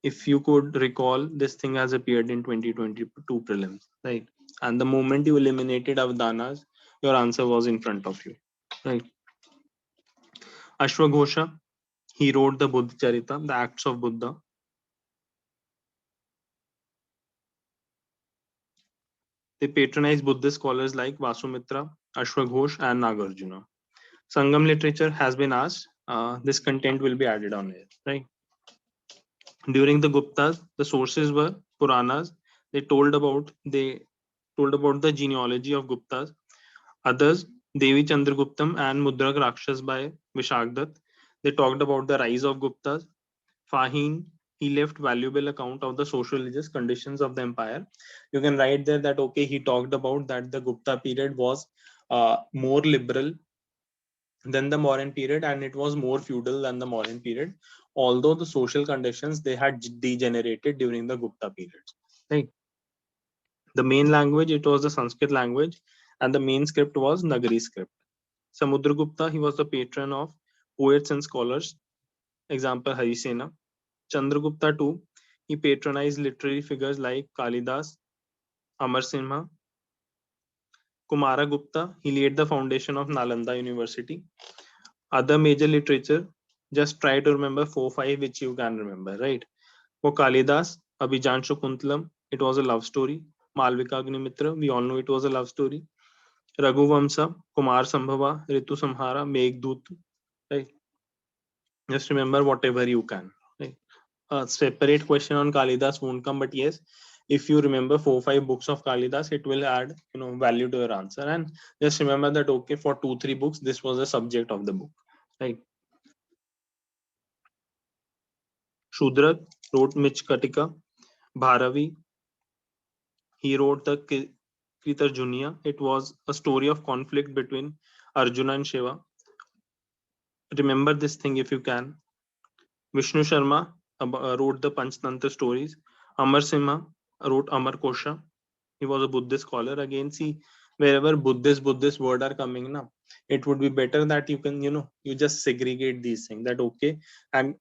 If you could recall, this thing has appeared in 2022 prelims, right? And the moment you eliminated Avadanas, your answer was in front of you, right? Ashwaghosha, he wrote the Buddha Charita, the Acts of Buddha. They patronized Buddhist scholars like Vasumitra, Ashwaghosh, and Nagarjuna. Sangam literature has been asked. This content will be added on here, right? During the Guptas, the sources were Puranas. They told about the genealogy of Guptas. Others, Devi Chandraguptam and Mudrak Rakshas by Vishak Dutt. They talked about the rise of Guptas. Fahim, he left valuable account of the social religious conditions of the empire. You can write there that okay, he talked about that the Gupta period was more liberal than the Mauryan period, and it was more feudal than the Mauryan period, although the social conditions they had degenerated during the Gupta period. Right. The main language, it was the Sanskrit language, and the main script was Nagari script. Samudragupta, he was the patron of poets and scholars, example Harisena. Chandragupta too, he patronized literary figures like Kalidas, Amar Sinha. Kumara Gupta, he laid the foundation of Nalanda University. Other major literature, just try to remember 4-5 which you can remember, right? For Kalidas, Abhijan Shakuntalam, it was a love story. Malvika Agnimitra, we all know it was a love story. Raghuvamsa, Kumar Sambhava, Ritu Samhara, Meghdut, right? Just remember whatever you can, right? A separate question on Kalidas won't come, but yes, if you remember 4-5 books of Kalidas, it will add value to your answer. And just remember that okay, for 2-3 books, this was the subject of the book, right? Shudrak wrote Michkatika. Bharavi, he wrote the Kritarjunya. It was a story of conflict between Arjuna and Shiva. Remember this thing if you can. Vishnu Sharma wrote the Panchtantra stories. Amar Simha wrote Amar Kosha. He was a Buddhist scholar. Again, see, wherever Buddhist word are coming now, it would be better that you can, you just segregate these things. That okay, and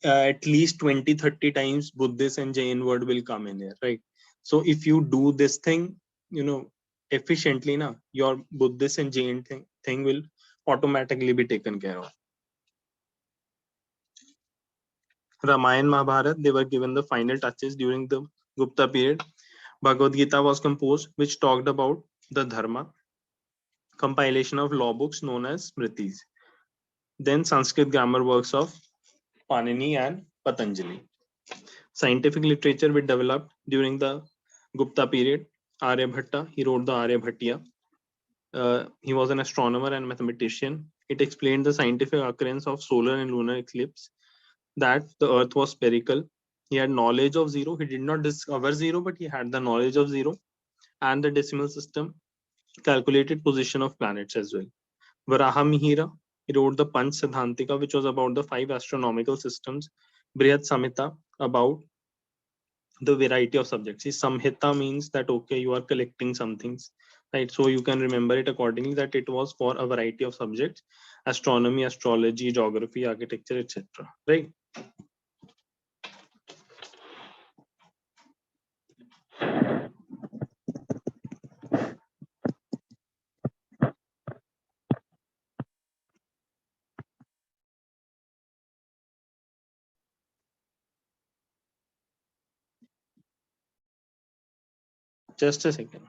at least 20-30 times Buddhist and Jain word will come in here, right? So if you do this thing, efficiently now, your Buddhist and Jain thing will automatically be taken care of. Ramayana Mahabharata, they were given the final touches during the Gupta period. Bhagavad Gita was composed, which talked about the dharma, compilation of law books known as Smritis. Then Sanskrit grammar works of Panini and Patanjali. Scientific literature we developed during the Gupta period. Aryabhatta, he wrote the Aryabhatiya. He was an astronomer and mathematician. It explained the scientific occurrence of solar and lunar eclipse, that the earth was spherical. He had knowledge of zero. He did not discover zero, but he had the knowledge of zero and the decimal system, calculated position of planets as well. Varaha Mihira, he wrote the Panch Siddhantika, which was about the 5 astronomical systems. Brihat Samhita, about the variety of subjects. See, Samhita means that okay, you are collecting some things, right? So you can remember it accordingly that it was for a variety of subjects: astronomy, astrology, geography, architecture, etc. Right? Just a second.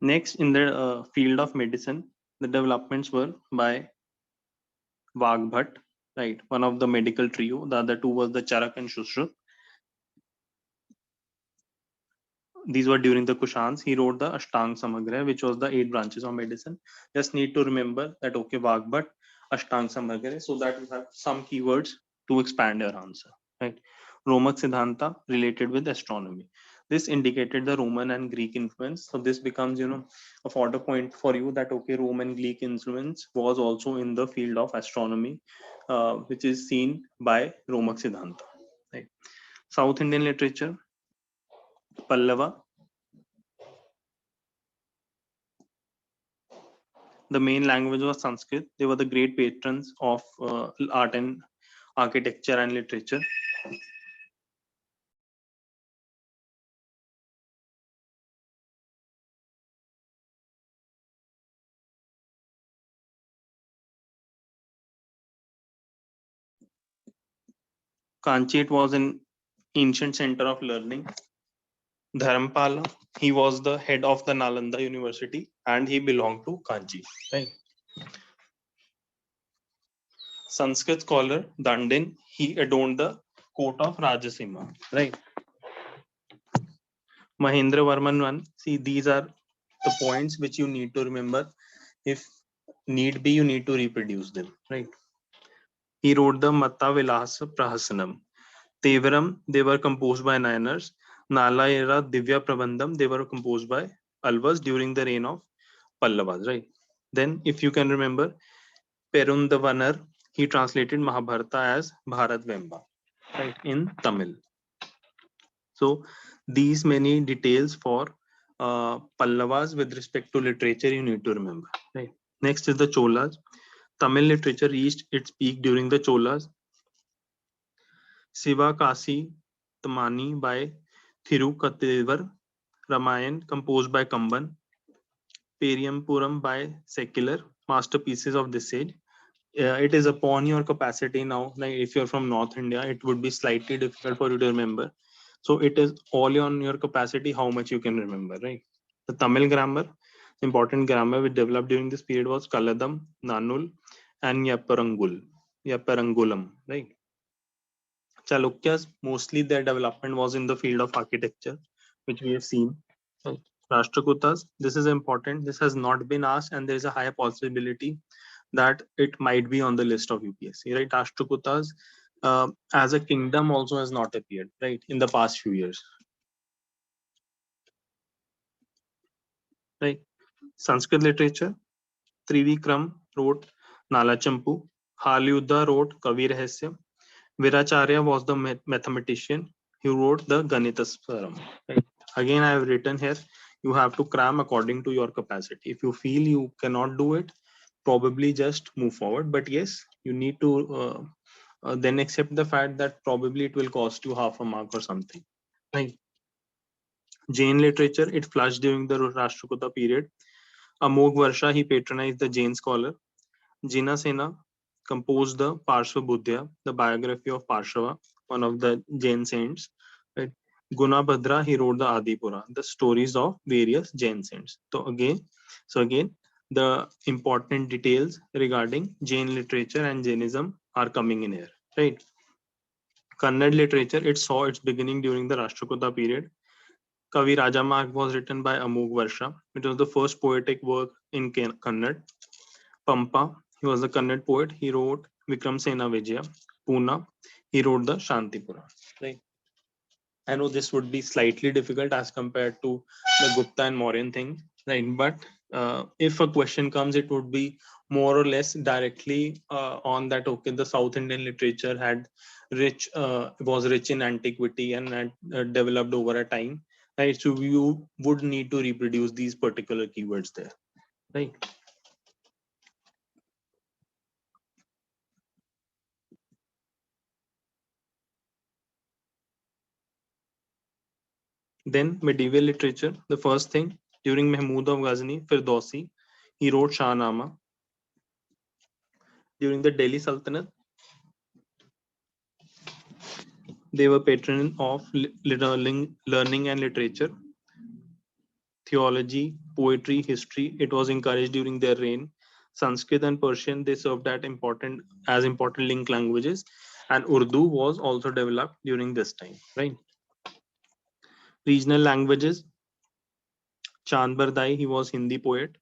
Next, in the field of medicine, the developments were by Vagbhat, right? One of the medical trio. The other two was the Charak and Shushrup. These were during the Kushans. He wrote the Ashtang Samagra, which was the 8 branches of medicine. Just need to remember that okay, Vagbhat, Ashtang Samagra, so that you have some keywords to expand your answer. Right? Romak Siddhanta related with astronomy. This indicated the Roman and Greek influence. So this becomes, a further point for you that okay, Roman Greek influence was also in the field of astronomy, which is seen by Romak Siddhanta. Right? South Indian literature, Pallava. The main language was Sanskrit. They were the great patrons of art and architecture and literature. Kanchi, it was an ancient center of learning. Dharampala, he was the head of the Nalanda University and he belonged to Kanchi. Right. Sanskrit scholar Dandin, he adorned the court of Rajasima. Right. Mahendra Varman I, see, these are the points which you need to remember. If need be, you need to reproduce them. Right. He wrote the Matta Vilasa Prahasanam. Tevaram, they were composed by Nayanars. Nalayara Divya Prabandham, they were composed by Alvas during the reign of Pallavas, right? Then, if you can remember, Perundavanar, he translated Mahabharata as Bharat Vemba, right, in Tamil. So, these many details for Pallavas with respect to literature you need to remember, right? Next is the Cholas. Tamil literature reached its peak during the Cholas. Sivakasi Tamani by Thirukatevar, Ramayana composed by Kamban, Periyampuram by secular masterpieces of this age. It is upon your capacity now. Like if you're from North India, it would be slightly difficult for you to remember. So it is all on your capacity how much you can remember, right? The Tamil grammar, important grammar which developed during this period was Kaladam, Nanul, and Yaparangulam, right? Chalukyas, mostly their development was in the field of architecture, which we have seen. Rashtrakutas, this is important. This has not been asked, and there is a high possibility that it might be on the list of UPSC. Right? Rashtrakutas as a kingdom also has not appeared, right, in the past few years. Right? Sanskrit literature, Trivikram wrote Nala Champu, Halyuddha wrote Kavi Rahasya, Viracharya was the mathematician who wrote the Ganitaswaram. Right? Again, I have written here, you have to cram according to your capacity. If you feel you cannot do it, probably just move forward. But yes, you need to then accept the fact that probably it will cost you half a mark or something. Right? Jain literature, it flourished during the Rashtrakuta period. Amog Varsha, he patronized the Jain scholar. Jina Sena composed the Parshva Buddhya, the biography of Parshava, one of the Jain saints. Right? Gunabhadra, he wrote the Adipura, the stories of various Jain saints. So again, the important details regarding Jain literature and Jainism are coming in here. Right? Kannada literature, it saw its beginning during the Rashtrakuta period. Kavi Rajamarg was written by Amog Varsha. It was the first poetic work in Kannada. Pampa, he was a Kannada poet. He wrote Vikram Sena Vijaya. Pune, he wrote the Shantipura. Right. I know this would be slightly difficult as compared to the Gupta and Mauryan thing, right? But if a question comes, it would be more or less directly on that. Okay, the South Indian literature had was rich in antiquity and had developed over a time, right? So you would need to reproduce these particular keywords there, right? Then medieval literature, the first thing, during Mahmud of Ghazni, Firdausi, he wrote Shahnama. During the Delhi Sultanate, they were patron of learning and literature, theology, poetry, history. It was encouraged during their reign. Sanskrit and Persian, they served as important link languages, and Urdu was also developed during this time, right? Regional languages, Chand Bardai, he was Hindi poet.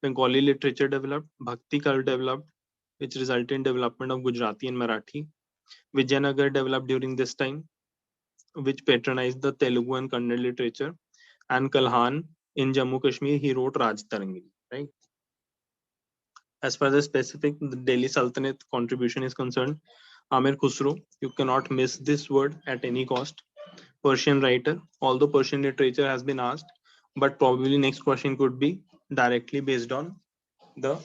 Bengali literature developed, Bhakti Kal developed, which resulted in development of Gujarati and Marathi. Vijayanagar developed during this time, which patronized the Telugu and Kannada literature. And Kalhan in Jammu Kashmir, he wrote Raj Tarangini, right? As far as the specific the Delhi Sultanate contribution is concerned, Amir Khusro, you cannot miss this word at any cost. Persian writer, although Persian literature has been asked, but probably next question could be directly based on the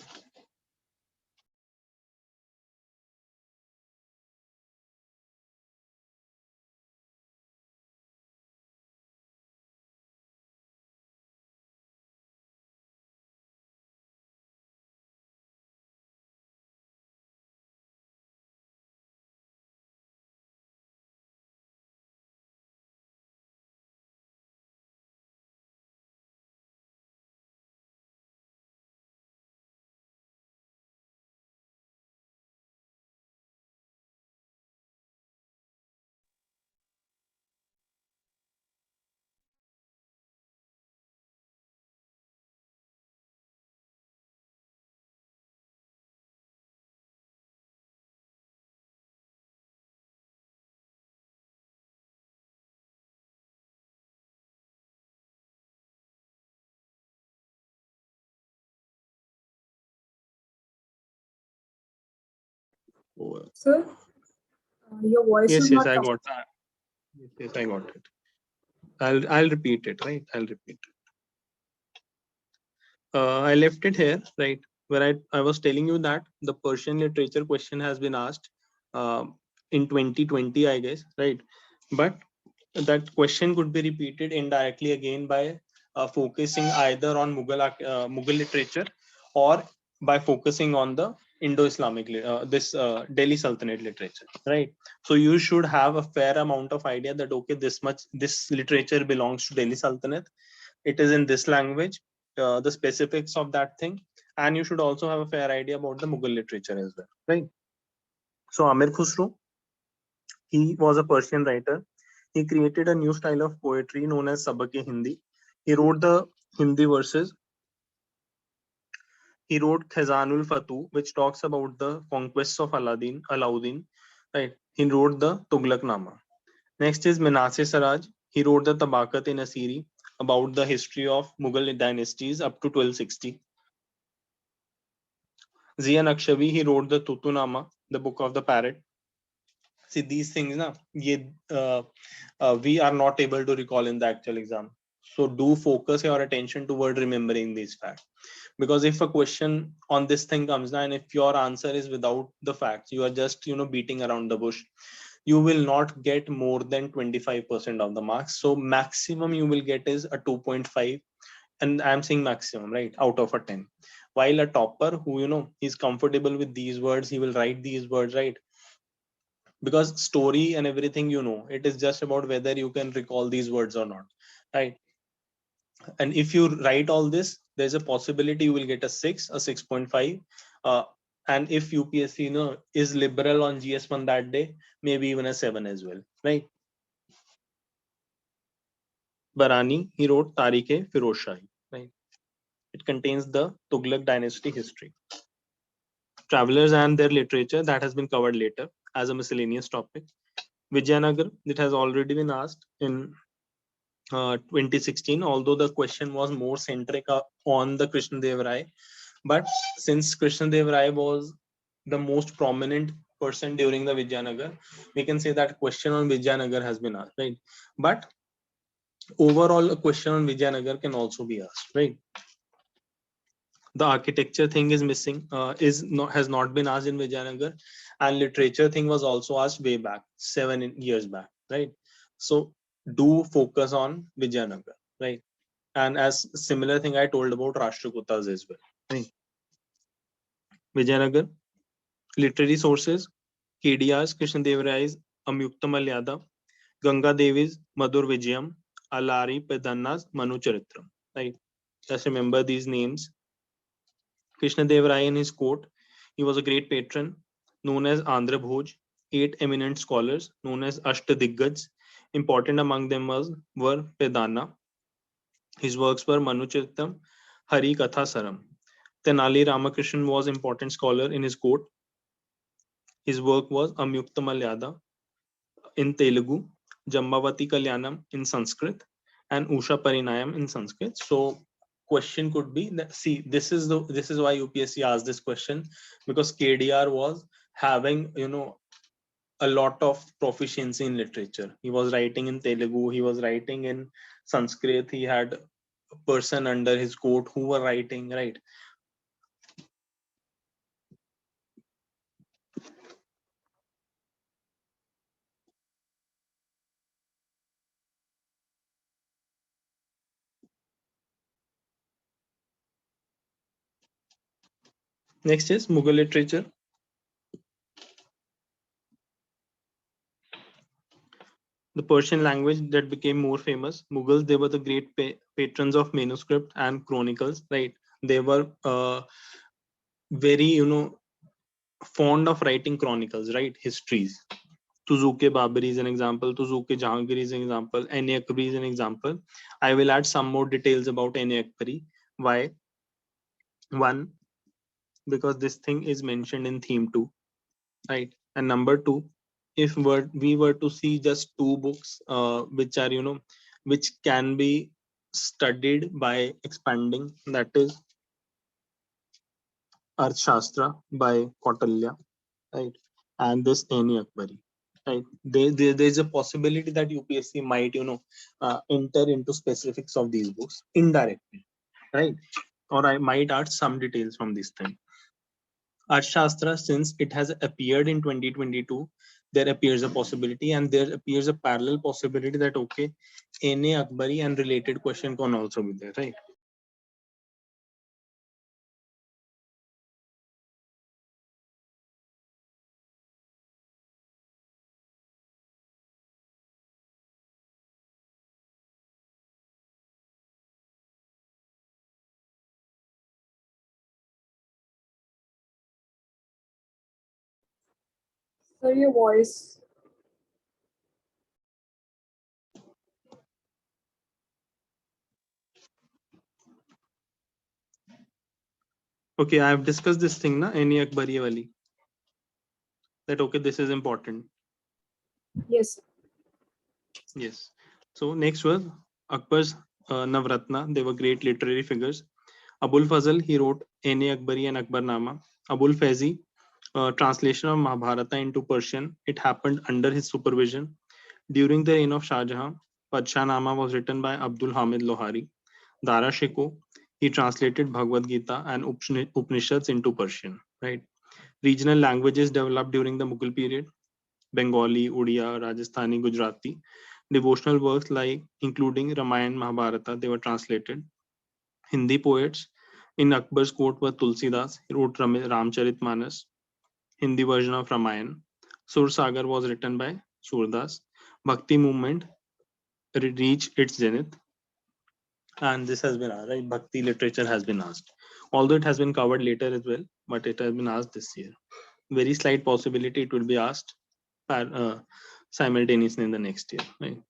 over. Sir, your voice Yes, is yes, not I coming. got that. Yes, I got it. I'll repeat it, right? I'll repeat it. I left it here, right, where I was telling you that the Persian literature question has been asked uh, in 2020, I guess, right? But that question could be repeated indirectly again by focusing either on Mughal literature or by focusing on the Indo-Islamic this Delhi Sultanate literature, right? So you should have a fair amount of idea that okay, this literature belongs to Delhi Sultanate. It is in this language, the specifics of that thing, and you should also have a fair idea about the Mughal literature as well, right? So Amir Khusro, he was a Persian writer. He created a new style of poetry known as Sabak-e-Hindi. He wrote the Hindi verses. He wrote Khazanul Fatu, which talks about the conquests of Alauddin. Right. He wrote the Tughlaq Nama. Next is Minase Saraj. He wrote the Tabakat-e-Nasiri about the history of Mughal dynasties up to 1260. Zia Naqshbandi, he wrote the Tutunama, the book of the parrot. See these things, na, we are not able to recall in the actual exam. So do focus your attention toward remembering these facts. Because if a question on this thing comes and if your answer is without the facts, you are just beating around the bush, you will not get more than 25% of the marks. So maximum you will get is a 2.5, and I'm saying maximum, right, out of a 10. While a topper who he's comfortable with these words, he will write these words, right? Because story and everything, it is just about whether you can recall these words or not, right? And if you write all this, there's a possibility you will get a 6, a 6.5, and if UPSC is liberal on GS1 that day, maybe even a 7 as well, right? Barani, he wrote Tarikh-e-Firoz Shahi, right? It contains the Tughlaq dynasty history. Travelers and their literature, that has been covered later as a miscellaneous topic. Vijayanagar, it has already been asked in 2016, although the question was more centric on the Krishnadev Rai. But since Krishnadev Rai was the most prominent person during the Vijayanagar, we can say that question on Vijayanagar has been asked, right? But overall, a question on Vijayanagar can also be asked, right? The architecture thing is missing, has not been asked in Vijayanagar, and literature thing was also asked way back 7 years back, right? So do focus on Vijayanagar, right? And as similar thing I told about Rashtrakutas as well, right? Vijayanagar literary sources: KDR's Krishnadev Rai's Amyukta Malyada, Ganga Devi's Madhur Vijayam, Alari Pedanna's Manu Charitram, right? Just remember these names. Krishnadev Rai in his court, he was a great patron known as Andhra Bhoj. 8 eminent scholars known as Ashtadiggaj. Important among them were Pedanna. His works were Manucharitam, Hari Katha Saram. Tenali Ramakrishnan was important scholar in his court. His work was Amyukta Malyada in Telugu, Jambavati Kalyanam in Sanskrit, and Usha Parinayam in Sanskrit. So question could be that, see, this is why UPSC asked this question, because KDR was having a lot of proficiency in literature. He was writing in Telugu, he was writing in Sanskrit, he had a person under his court who were writing, right? Next is Mughal literature. The Persian language that became more famous. Mughals, they were the great patrons of manuscript and chronicles, right? They were very, fond of writing chronicles, right? Histories. Tuzuke Babari is an example. Tuzuke Jahangir is an example. Ene Akbari is an example. I will add some more details about Ene Akbari. Why? One, because this thing is mentioned in theme 2, right? And number 2, if we were to see just 2 books which are which can be studied by expanding, that is Arthashastra by Kautilya, right, and this Any Akbari. Right? There's a possibility that UPSC might, enter into specifics of these books indirectly, right? Or I might add some details from this thing. Arthashastra, since it has appeared in 2022, there appears a possibility, and there appears a parallel possibility that okay, Any Akbari and related question can also be there, right? Sir, your voice. Okay, I have discussed this thing, na, Any Akbari wali. That okay, this is important. Yes. Yes. So next was Akbar's Navratna. They were great literary figures. Abul Fazl, he wrote Any Akbari and Akbarnama. Abul Faizi, translation of Mahabharata into Persian. It happened under his supervision. During the reign of Shah Jahan, Padshahnama was written by Abdul Hamid Lohari. Dara Shikoh, he translated Bhagavad Gita and Upanishads into Persian. Right. Regional languages developed during the Mughal period. Bengali, Odia, Rajasthani, Gujarati. Devotional works like including Ramayana Mahabharata, they were translated. Hindi poets in Akbar's court were Tulsidas, he wrote Ramcharitmanas, Hindi version of Ramayana. Sur Sagar was written by Surdas. Bhakti movement reached its zenith, and this has been asked, right? Bhakti literature has been asked, although it has been covered later as well, but it has been asked this year. Very slight possibility it will be asked simultaneously in the next year, right?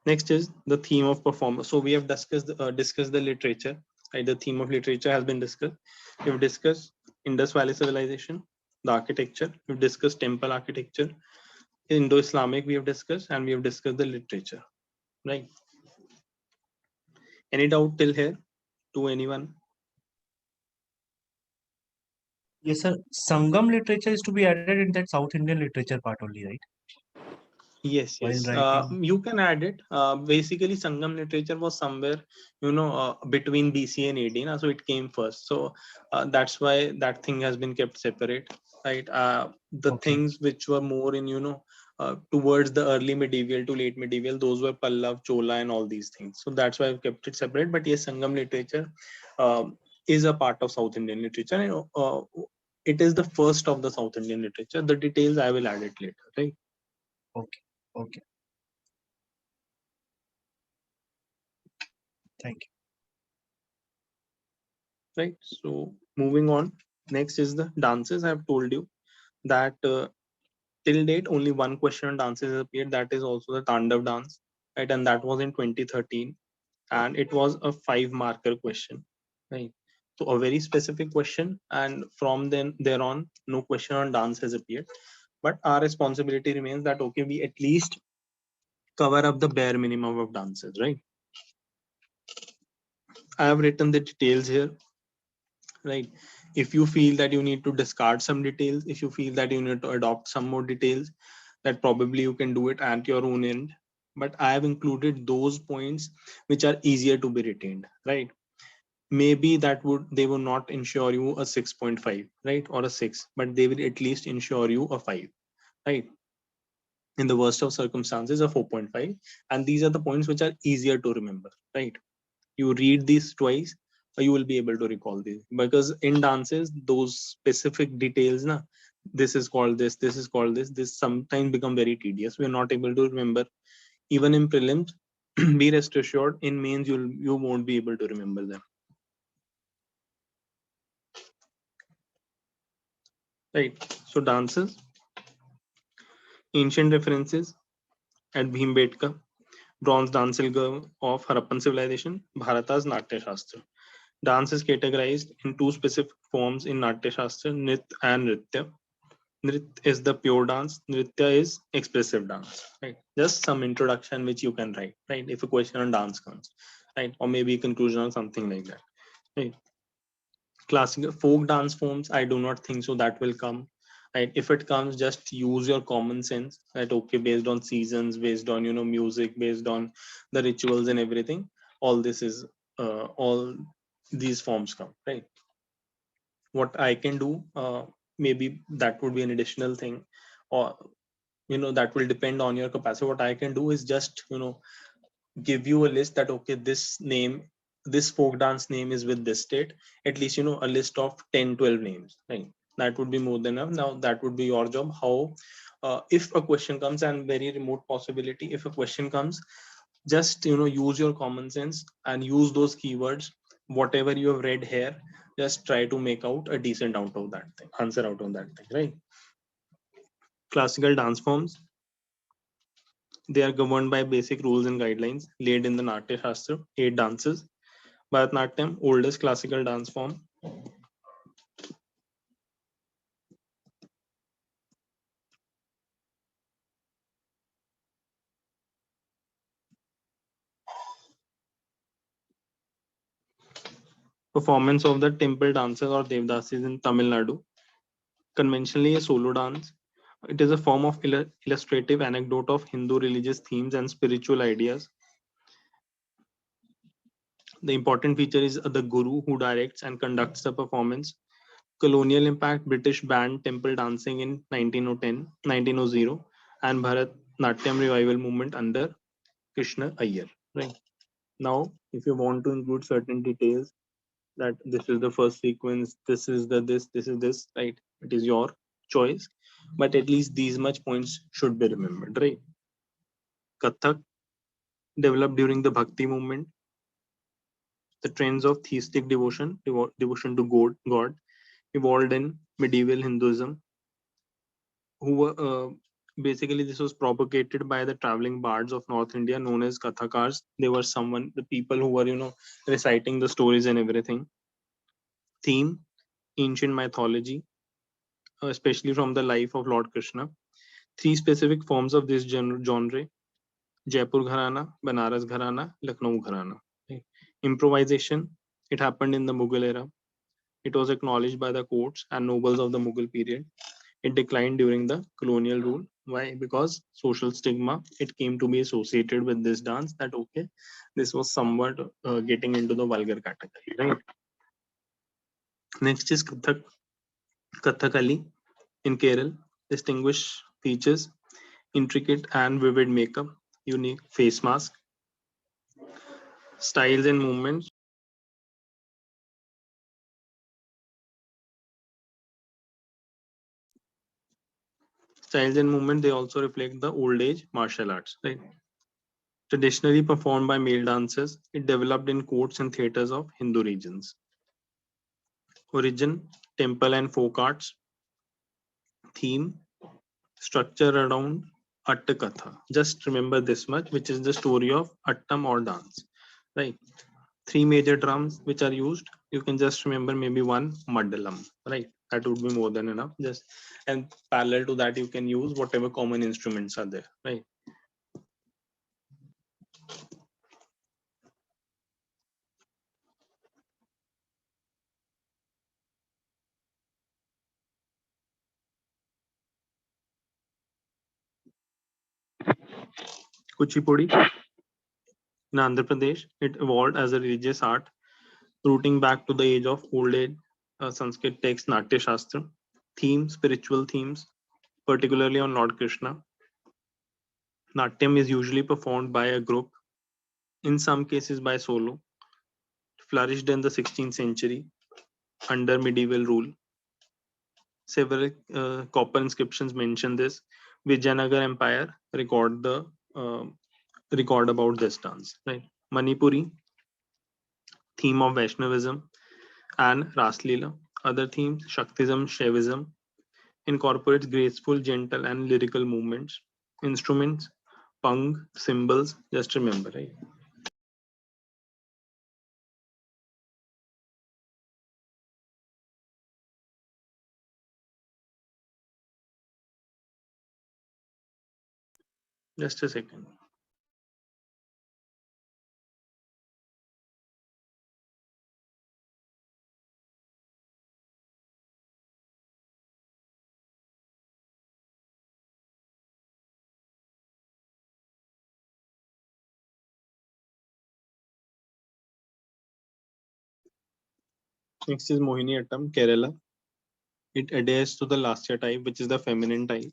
Next is the theme of performance. So we have discussed the literature, right? The theme of literature has been discussed. We've discussed Indus Valley civilization, the architecture. We've discussed temple architecture. Indo-Islamic we have discussed, and we have discussed the literature, right? Any doubt till here to anyone? Yes, sir. Sangam literature is to be added in that South Indian literature part only, right? Yes, While yes. writing. You can add it. Basically, Sangam literature was somewhere, between BC and AD, so it came first. So that's why that thing has been kept separate, right? The Okay. things which were more in, towards the early medieval to late medieval, those were Pallav, Chola, and all these things. So that's why I've kept it separate. But yes, Sangam literature is a part of South Indian literature. And, it is the first of the South Indian literature. The details I will add it later, right? Okay. Okay. Thank you. Right, so moving on, next is the dances. I've told you that till date only one question on dances has appeared, that is also the Tandav dance, right? And that was in 2013, and it was a 5 marker question, right? So a very specific question, and from then there on no question on dance has appeared, but our responsibility remains that okay, we at least cover up the bare minimum of dances, right? I have written the details here, right? If you feel that you need to discard some details, if you feel that you need to adopt some more details, that probably you can do it at your own end, but I have included those points which are easier to be retained, right? Maybe they will not ensure you a 6.5, right, or a 6, but they will at least ensure you a 5, right? In the worst of circumstances, a 4.5, and these are the points which are easier to remember, right? You read these twice, you will be able to recall these, because in dances those specific details, na, this is called this is called this sometimes become very tedious, we are not able to remember even in prelims. Be rest assured, in mains you won't be able to remember them, right? So dances, ancient references at Bhimbetka, bronze dancelgar of Harappan civilization, Bharata's Natya Shastra. Dance is categorized in 2 specific forms in Natya Shastra, Nrit and Nritya. Nrit is the pure dance, Nritya is expressive dance, right? Just some introduction which you can write, right? If a question on dance comes, right? Or maybe a conclusion or something like that, right? Classical folk dance forms, I do not think so that will come. right? If it comes, just use your common sense that okay, based on seasons, based on music, based on the rituals and everything, all this is all these forms come, right? What I can do, maybe that would be an additional thing, or that will depend on your capacity. What I can do is just give you a list that okay, this folk dance name is with this state, at least a list of 10-12 names, right? That would be more than enough. Now that would be your job. How if a question comes, and very remote possibility, if a question comes, just use your common sense and use those keywords, whatever you have read here, just try to make out a decent out of that thing, answer out of that thing, right? Classical dance forms, they are governed by basic rules and guidelines laid in the Natya Shastra, 8 dances. Bharatanatyam, oldest classical dance form. Performance of the temple dances or Devdasis in Tamil Nadu. Conventionally a solo dance. It is a form of illustrative anecdote of Hindu religious themes and spiritual ideas. The important feature is the guru who directs and conducts the performance. Colonial impact, British banned temple dancing in 1910, and Bharatanatyam revival movement under Krishna Iyer. Right. Now, if you want to include certain details, that this is the first sequence, this is this is this, right? It is your choice, but at least these much points should be remembered, right? Kathak, developed during the Bhakti movement. The trends of theistic devotion to God, evolved in medieval Hinduism, who were basically this was propagated by the traveling bards of North India known as Kathakars. They were the people who were reciting the stories and everything. Theme, ancient mythology, especially from the life of Lord Krishna. 3 specific forms of this genre: Jaipur Gharana, Banaras Gharana, Lucknow Gharana. Okay. Improvisation, it happened in the Mughal era. It was acknowledged by the courts and nobles of the Mughal period. It declined during the colonial rule. Why? Because social stigma. It came to be associated with this dance that okay, this was somewhat getting into the vulgar category, right? Next is Kathak, Kathakali in Kerala. Distinguished features: intricate and vivid makeup, unique face mask, styles and movements. Styles and movement, they also reflect the old age martial arts, right? Traditionally performed by male dancers, it developed in courts and theaters of Hindu regions. Origin, temple and folk arts. Theme, structure around Attakatha. Just remember this much, which is the story of Attam or dance, right? 3 major drums which are used. You can just remember maybe one Mandalam, right? That would be more than enough. Just and parallel to that, you can use whatever common instruments are there, right? Kuchipudi in Andhra Pradesh, it evolved as a religious art, rooting back to the age of old age Sanskrit text Natya Shastra. Theme, spiritual themes, particularly on Lord Krishna. Natyam is usually performed by a group, in some cases by solo. Flourished in the 16th century under medieval rule. Several copper inscriptions mention this. Vijayanagar Empire uh, record about this dance. Right. Manipuri, theme of Vaishnavism and Raslila. Other themes: Shaktism, Shaivism. Incorporates graceful, gentle, and lyrical movements. Instruments: pung, cymbals. Just remember, right? Just a second. Next is Mohiniyattam, Kerala. It adheres to the Lasya type, which is the feminine type.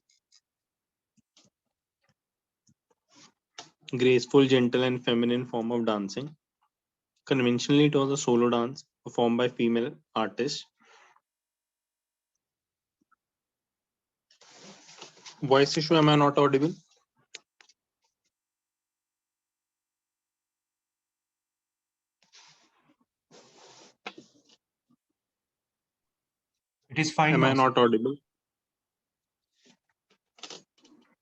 Graceful, gentle, and feminine form of dancing. Conventionally, it was a solo dance performed by female artists. Voice issue, am I not audible? It is fine Am now, I sir. not audible?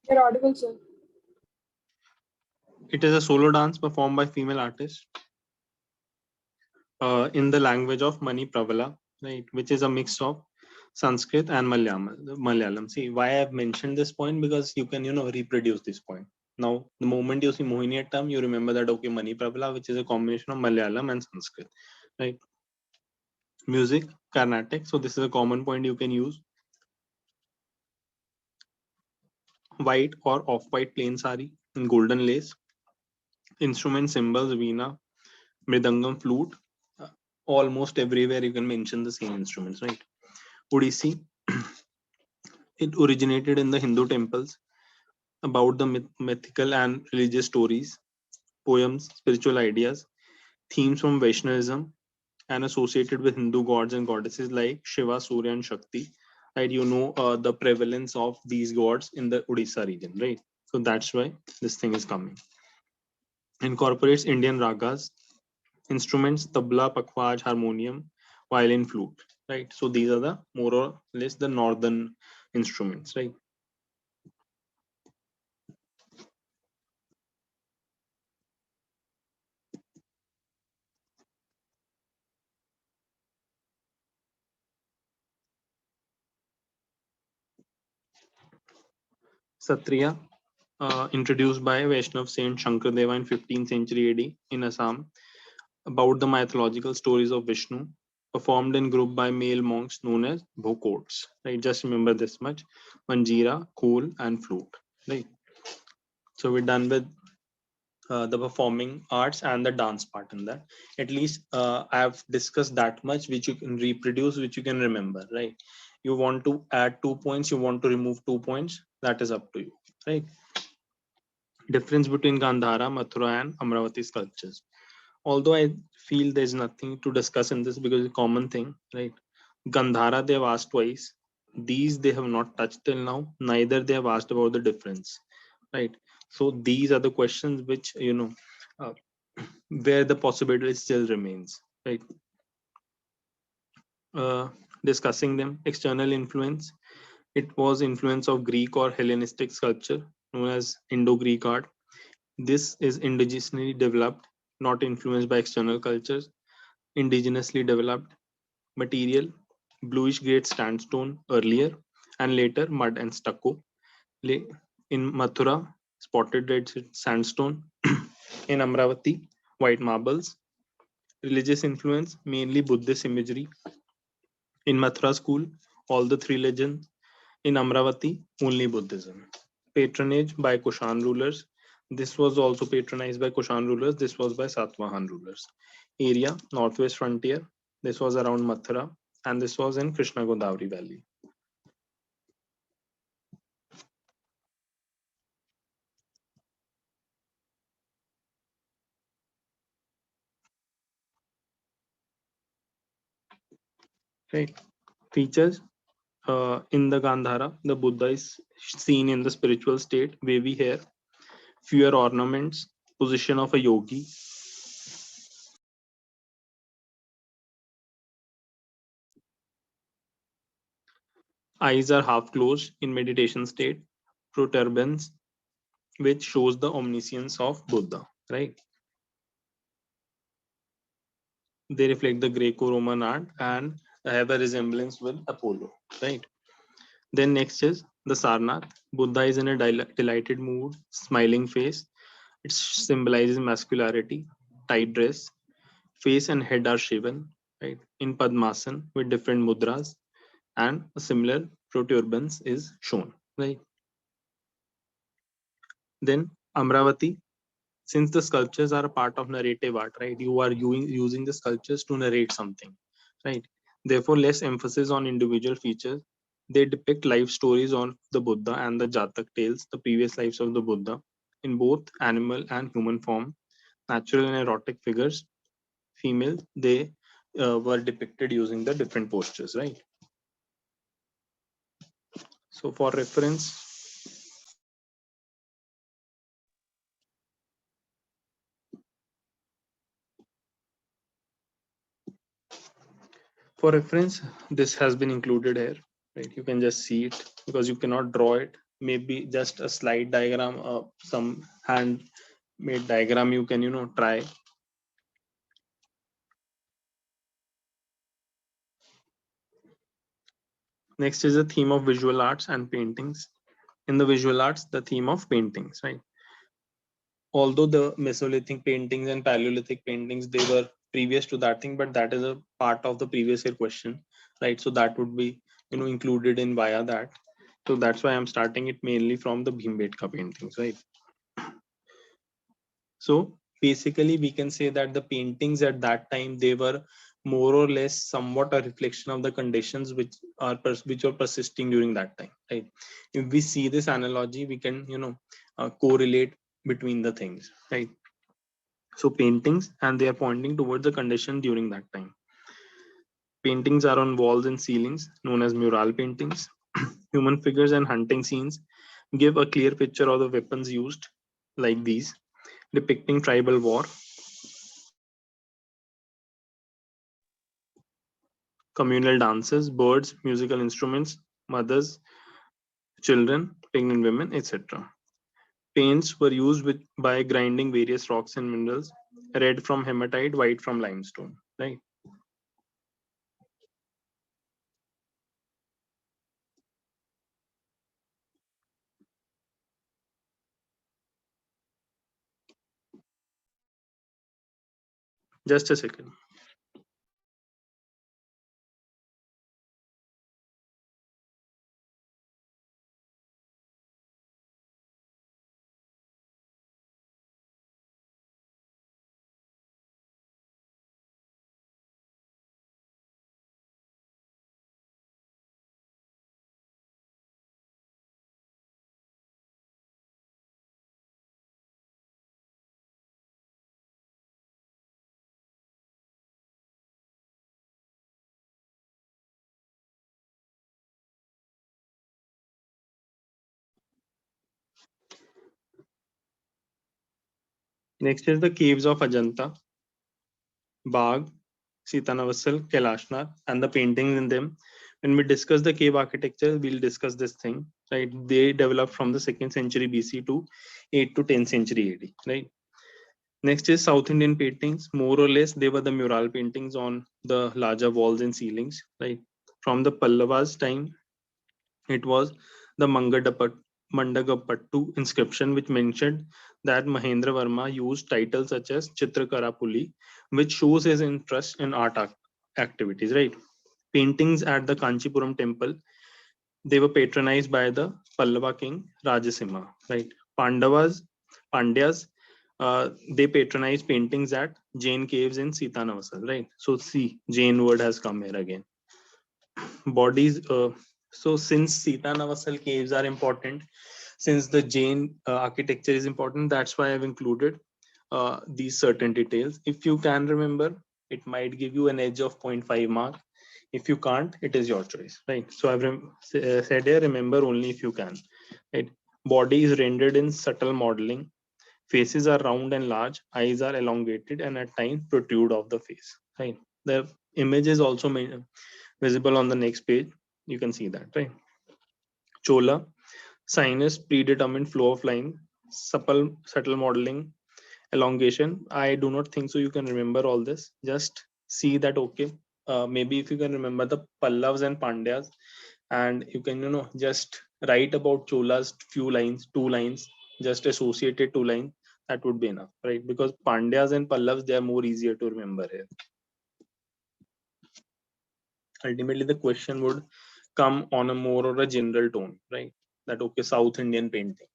You're audible, sir. It is a solo dance performed by female artists in the language of Mani Pravala, right, which is a mix of Sanskrit and Malayalam. See, why I've mentioned this point, because you can, reproduce this point. Now, the moment you see Mohiniyattam, you remember that, okay, Mani Pravala, which is a combination of Malayalam and Sanskrit, right? Music, Carnatic. So this is a common point you can use. White or off-white plain sari in golden lace. Instrument symbols, veena, mridangam, flute. Almost everywhere you can mention the same instruments, right? Odissi, it originated in the Hindu temples about the mythical and religious stories, poems, spiritual ideas, themes from Vaishnavism, and associated with Hindu gods and goddesses like Shiva, Surya, and Shakti. Right, the prevalence of these gods in the Odisha region, right? So that's why this thing is coming. Incorporates Indian ragas, instruments, tabla, pakhwaj, harmonium, violin, flute, right? So these are the more or less the northern instruments, right? Satriya, introduced by Vaishnav saint Shankardeva in 15th century AD in Assam, about the mythological stories of Vishnu, performed in group by male monks known as Bhokots. Right, just remember this much: manjira, khol, and flute. Right. So we're done with the performing arts and the dance part in that. At least I've discussed that much, which you can reproduce, which you can remember. Right. You want to add 2 points, you want to remove 2 points. That is up to you. Right. Difference between Gandhara, Mathura, and Amravati sculptures. Although I feel there's nothing to discuss in this because it's a common thing, right? Gandhara, they have asked twice. These they have not touched till now. Neither they have asked about the difference, right? So these are the questions which, uh, where the possibility still remains, right? Uh, Discussing them, external influence. It was influence of Greek or Hellenistic sculpture known as Indo-Greek art. This is indigenously developed, not influenced by external cultures. Indigenously developed material, bluish grey sandstone earlier, and later mud and stucco. In Mathura, spotted red sandstone. In Amravati, white marbles. Religious influence, mainly Buddhist imagery. In Mathura school, all the three legends. In Amravati, only Buddhism. Patronage by Kushan rulers. This was also patronized by Kushan rulers. This was by Satvahan rulers. Area, northwest frontier. This was around Mathura, and this was in Krishna Godavari Valley. Right. Features, in the Gandhara, the Buddha is seen in the spiritual state, wavy hair, fewer ornaments, position of a yogi. Eyes are half closed in meditation state, protuberance, which shows the omniscience of Buddha, right? They reflect the Greco-Roman art and have a resemblance with Apollo, right? Then next is the Sarnath. Buddha is in a delighted mood, smiling face. It symbolizes masculinity, tight dress, face and head are shaven, right? In Padmasan with different mudras, and a similar protuberance is shown, right? Then Amravati, since the sculptures are a part of narrative art, right? You are using the sculptures to narrate something, right? Therefore, less emphasis on individual features. They depict life stories of the Buddha and the Jatak tales, the previous lives of the Buddha, in both animal and human form. Natural and erotic figures, female, they were depicted using the different postures, right? So for reference, this has been included here, right? You can just see it because you cannot draw it. Maybe just a slide diagram, some hand made diagram you can try. Next is the theme of visual arts and paintings. In the visual arts, the theme of paintings, right? Although the Mesolithic paintings and Paleolithic paintings, they were previous to that thing, but that is a part of the previous year question, right? So that would be included in via that. So that's why I'm starting it mainly from the Bhimbetka paintings, right? So basically we can say that the paintings at that time, they were more or less somewhat a reflection of the conditions which are persisting during that time, right? If we see this analogy, we can correlate between the things, right? So paintings, and they are pointing towards the condition during that time. Paintings are on walls and ceilings, known as mural paintings. Human figures and hunting scenes give a clear picture of the weapons used, like these, depicting tribal war, communal dances, birds, musical instruments, mothers, children, pregnant women, etc. Paints were used by grinding various rocks and minerals, red from hematite, white from limestone, right? Just a second. Next is the caves of Ajanta, Bagh, Sitanavassal, Kailashnar, and the paintings in them. When we discuss the cave architecture, we'll discuss this thing, right? They developed from the 2nd century BC to 8th to 10th century AD, right? Next is South Indian paintings. More or less, they were the mural paintings on the larger walls and ceilings, right? From the Pallavas time, it was the Mandagapattu inscription, which mentioned that Mahendra Verma used titles such as Chitrakarapuli, which shows his interest in activities, right? Paintings at the Kanchipuram temple, they were patronized by the Pallava king Rajasimha, right? Pandyas, they patronized paintings at Jain caves in Sitanavasal, right? So see, Jain word has come here again. Bodies, so since Sitanavasal caves are important, since the Jain architecture is important, that's why I've included these certain details. If you can remember, it might give you an edge of 0.5 mark. If you can't, it is your choice, right? So I've said here, remember only if you can, right? Body is rendered in subtle modeling. Faces are round and large. Eyes are elongated and at times protrude of the face, right? The image is also visible on the next page. You can see that, right? Chola, sinus, predetermined flow of line, subtle modeling, elongation. I do not think so you can remember all this. Just see that, okay. Maybe if you can remember the Pallavas and Pandyas, and you can just write about Chola's few lines, 2 lines, just associated 2 lines, that would be enough, right? Because Pandyas and Pallavas, they are more easier to remember here. Ultimately, the question would come on a more or a general tone, right? That okay, South Indian painting.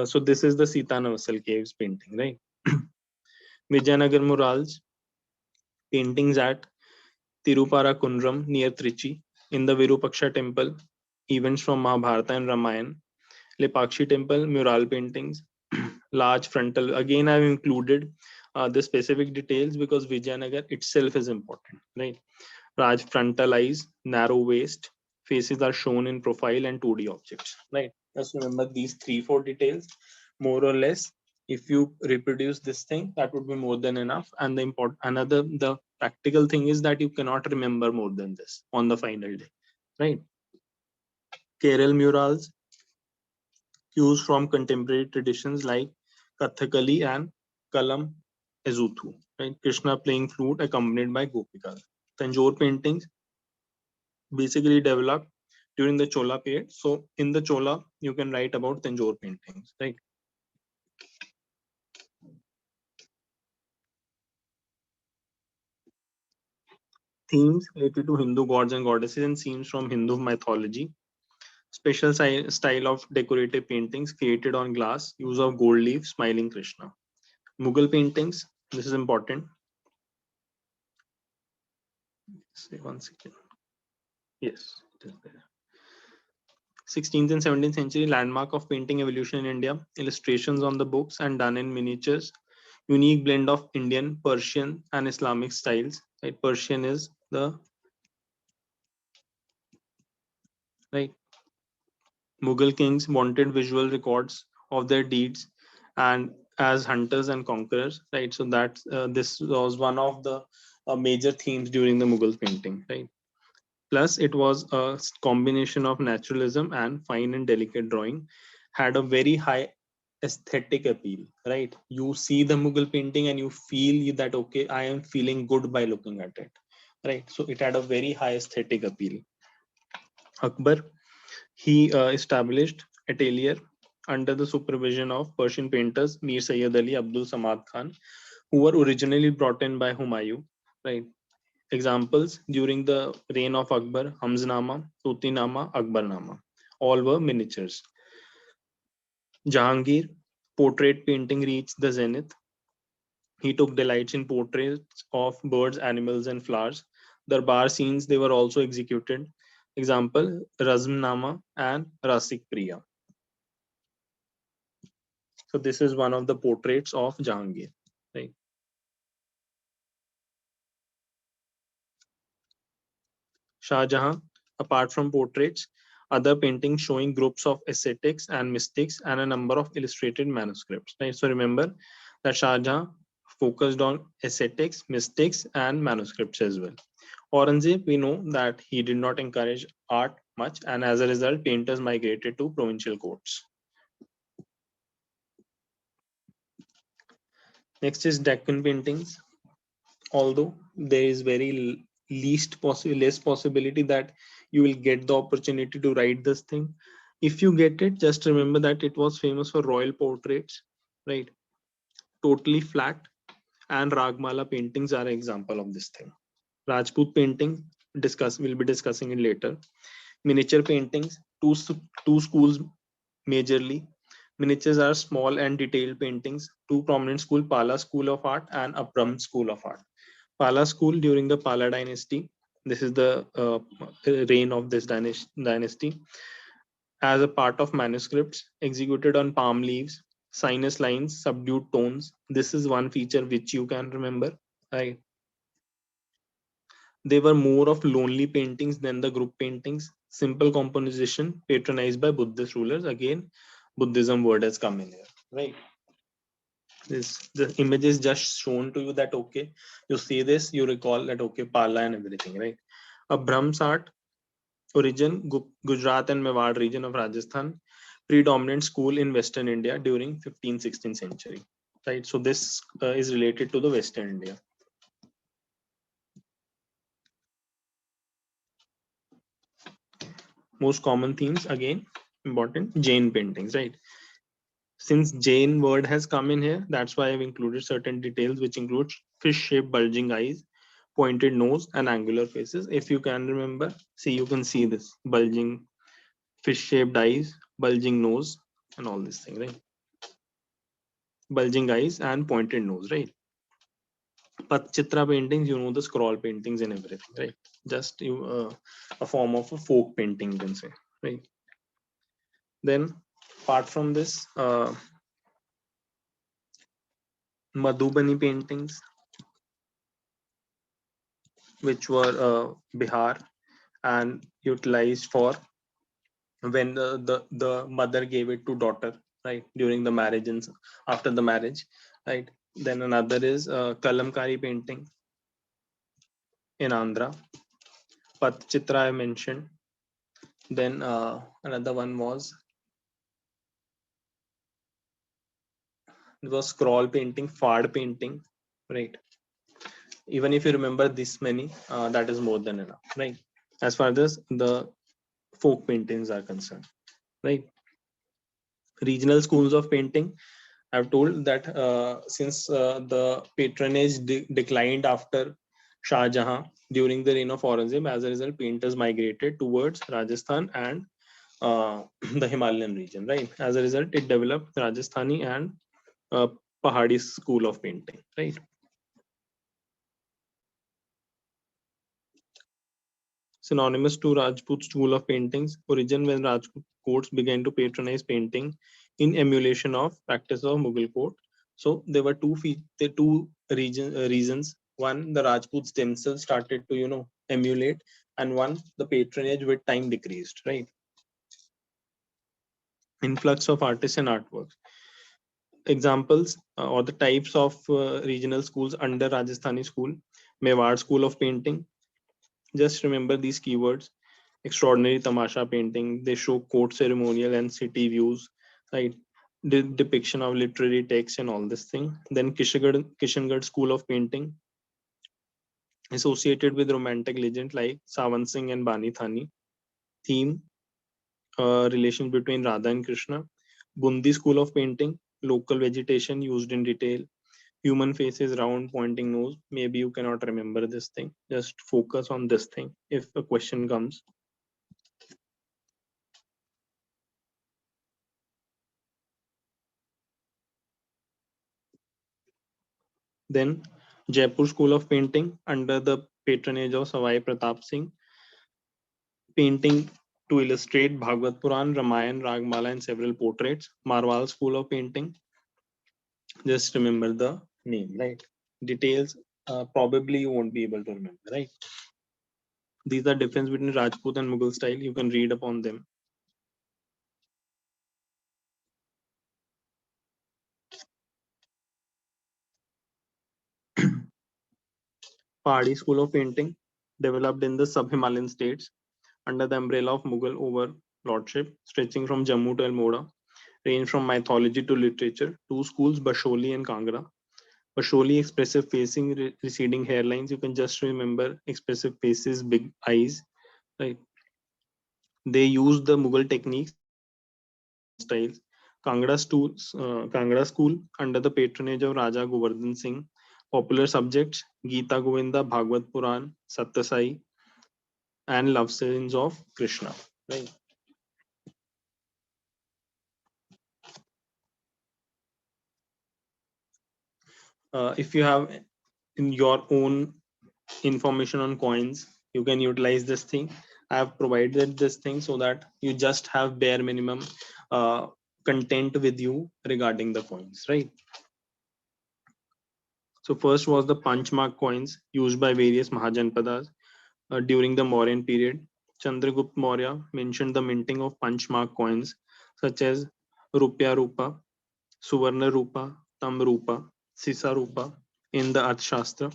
So this is the Sitanavasal caves painting, right? Vijayanagar murals, paintings at Tiruparakunram near Trichy, in the Virupaksha temple, events from Mahabharata and Ramayana, Lepakshi temple, mural paintings, large frontal. Again, I've included the specific details because Vijayanagar itself is important, right? Raj frontal eyes, narrow waist, faces are shown in profile and 2D objects, right? Just remember these 3-4 details, more or less. If you reproduce this thing, that would be more than enough. And the practical thing is that you cannot remember more than this on the final day, right? Kerala murals, cues from contemporary traditions like Kathakali and Kalam Ezuthu, right? Krishna playing flute accompanied by Gopikas. Tanjore paintings basically developed during the Chola period. So in the Chola, you can write about Tanjore paintings, right? Themes related to Hindu gods and goddesses and scenes from Hindu mythology. Special style of decorative paintings created on glass, use of gold leaf, smiling Krishna. Mughal paintings, this is important. Say 1 second. Yes, it is there. 16th and 17th century landmark of painting evolution in India, illustrations on the books and done in miniatures, unique blend of Indian, Persian and Islamic styles. Right? Persian is the right. Mughal kings wanted visual records of their deeds and as hunters and conquerors, right? So that this was one of the major themes during the Mughal painting, right? Plus, it was a combination of naturalism and fine and delicate drawing, had a very high aesthetic appeal, right? You see the Mughal painting and you feel that, okay, I am feeling good by looking at it, right? So it had a very high aesthetic appeal. Akbar, he established atelier under the supervision of Persian painters Mir Sayyid Ali, Abdul Samad Khan, who were originally brought in by Humayun, right? Examples during the reign of Akbar, Hamznama, Tutinama, Akbarnama, all were miniatures. Jahangir, portrait painting reached the zenith. He took delights in portraits of birds, animals, and flowers. Darbar scenes, they were also executed. Example, Razmnama and Rasik Priya. So this is one of the portraits of Jahangir. Right. Shah Jahan, apart from portraits, other paintings showing groups of ascetics and mystics and a number of illustrated manuscripts. Right. So remember that Shah Jahan focused on ascetics, mystics, and manuscripts as well. Aurangzeb, we know that he did not encourage art much, and as a result, painters migrated to provincial courts. Next is Deccan paintings. Although there is very less possibility that you will get the opportunity to write this thing, if you get it, just remember that it was famous for royal portraits, right? Totally flat, and Ragmala paintings are an example of this thing. Rajput painting, we'll be discussing it later. Miniature paintings, two schools majorly. Miniatures are small and detailed paintings. Two prominent schools, Pala School of Art and Abram School of Art. Pala school during the Pala dynasty. This is the reign of this dynasty. As a part of manuscripts executed on palm leaves, sinus lines, subdued tones. This is one feature which you can remember. Right. They were more of lonely paintings than the group paintings. Simple composition patronized by Buddhist rulers. Again, Buddhism word has come in here. Right. The image is just shown to you that okay, you see this, you recall that okay, Pala and everything, right? A Brahms art origin Gujarat and Mewar region of Rajasthan, predominant school in Western India during 15th 16th century, right? So this is related to the Western India. Most common themes, again important, Jain paintings, right? Since Jain word has come in here, that's why I've included certain details, which include fish-shaped bulging eyes, pointed nose, and angular faces. If you can remember, see, you can see this bulging fish-shaped eyes, bulging nose, and all this thing, right? Bulging eyes and pointed nose, right? Patchitra paintings, you know, the scroll paintings and everything, right? Just a form of a folk painting, you can say, right? Then, apart from this, Madhubani paintings, which were Bihar and utilized for when the mother gave it to daughter, right, during the marriage and after the marriage, right? Then another is Kalamkari painting in Andhra. Patchitra I mentioned. Then another one was it was scroll painting, fard painting, right? Even if you remember this many, that is more than enough, right? As far as the folk paintings are concerned, right? Regional schools of painting, I've told that since the patronage declined after Shah Jahan during the reign of Aurangzeb, as a result, painters migrated towards Rajasthan and the Himalayan region, right? As a result, it developed Rajasthani and Pahadi school of painting, right? Synonymous to Rajput school of paintings, origin when Rajput courts began to patronize painting in emulation of practice of Mughal court. So there were reasons. One, the Rajputs themselves started to emulate, and one, the patronage with time decreased. Right, influx of artists and artworks. Examples or the types of regional schools under Rajasthani school: Mewar school of painting. Just remember these keywords: extraordinary tamasha painting. They show court ceremonial and city views, right? The depiction of literary text and all this thing. Then Kishangarh school of painting, associated with romantic legend like Sawan Singh and Bani Thani. Theme, relation between Radha and Krishna. Bundi school of painting, local vegetation used in detail. Human faces, round, pointing nose. Maybe you cannot remember this thing. Just focus on this thing if a question comes. Then Jaipur School of Painting under the patronage of Savai Pratap Singh, painting to illustrate Bhagavad Puran, Ramayana, Ragmala, and several portraits. Marwal School of Painting, just remember the name, right? Details probably you won't be able to remember, right? These are difference between Rajput and Mughal style. You can read upon them. Pahadi School of Painting, developed in the sub-Himalayan states under the umbrella of Mughal overlordship, stretching from Jammu to Almora, range from mythology to literature. Two schools, Basholi and Kangra. Basholi, expressive facing, receding hairlines. You can just remember expressive faces, big eyes, right? They used the Mughal techniques and styles. Kangra school under the patronage of Raja Govardhan Singh. Popular subjects: Gita Govinda, Bhagavad Puran, Satyasai, and love scenes of Krishna. Right. If you have in your own information on coins, you can utilize this thing. I have provided this thing so that you just have bare minimum uh, content with you regarding the coins, right? So first was the punch mark coins used by various Mahajanpadas during the Mauryan period. Chandragupta Maurya mentioned the minting of punch mark coins such as Rupya Rupa, Suvarna Rupa, Tam Rupa, Sisa Rupa in the Arthashastra.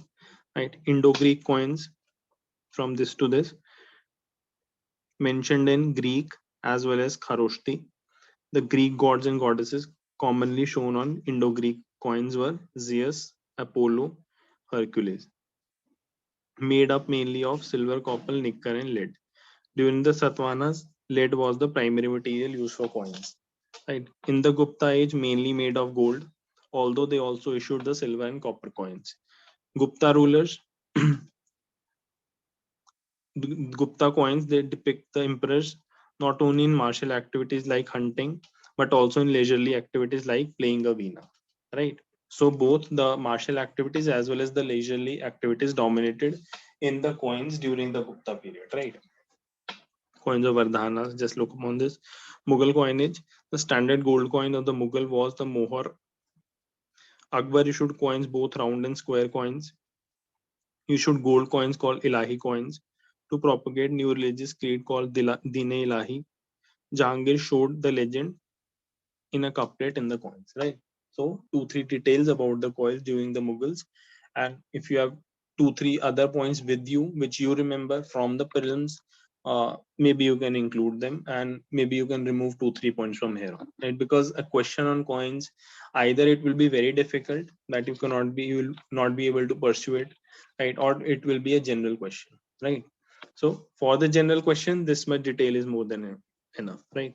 Right? Indo-Greek coins from this to this mentioned in Greek as well as Kharoshthi. The Greek gods and goddesses commonly shown on Indo-Greek coins were Zeus, Apollo, Hercules, made up mainly of silver, copper, nickel, and lead. During the Satavahanas, lead was the primary material used for coins. Right. In the Gupta age, mainly made of gold, although they also issued the silver and copper coins. Gupta rulers, Gupta coins, they depict the emperors not only in martial activities like hunting, but also in leisurely activities like playing a veena. Right. So both the martial activities as well as the leisurely activities dominated in the coins during the Gupta period, right? Coins of Vardhana, just look upon this. Mughal coinage, the standard gold coin of the Mughal was the mohar. Akbar issued coins, both round and square coins. He issued gold coins called Ilahi coins to propagate new religious creed called Dine Ilahi. Jahangir showed the legend in a couplet in the coins, right? So 2-3 details about the coins during the Mughals, and if you have 2-3 other points with you which you remember from the prelims, maybe you can include them, and maybe you can remove 2-3 points from here on, right? Because a question on coins, either it will be very difficult that you will not be able to pursue it, right, or it will be a general question, right? So for the general question, this much detail is more than enough, right?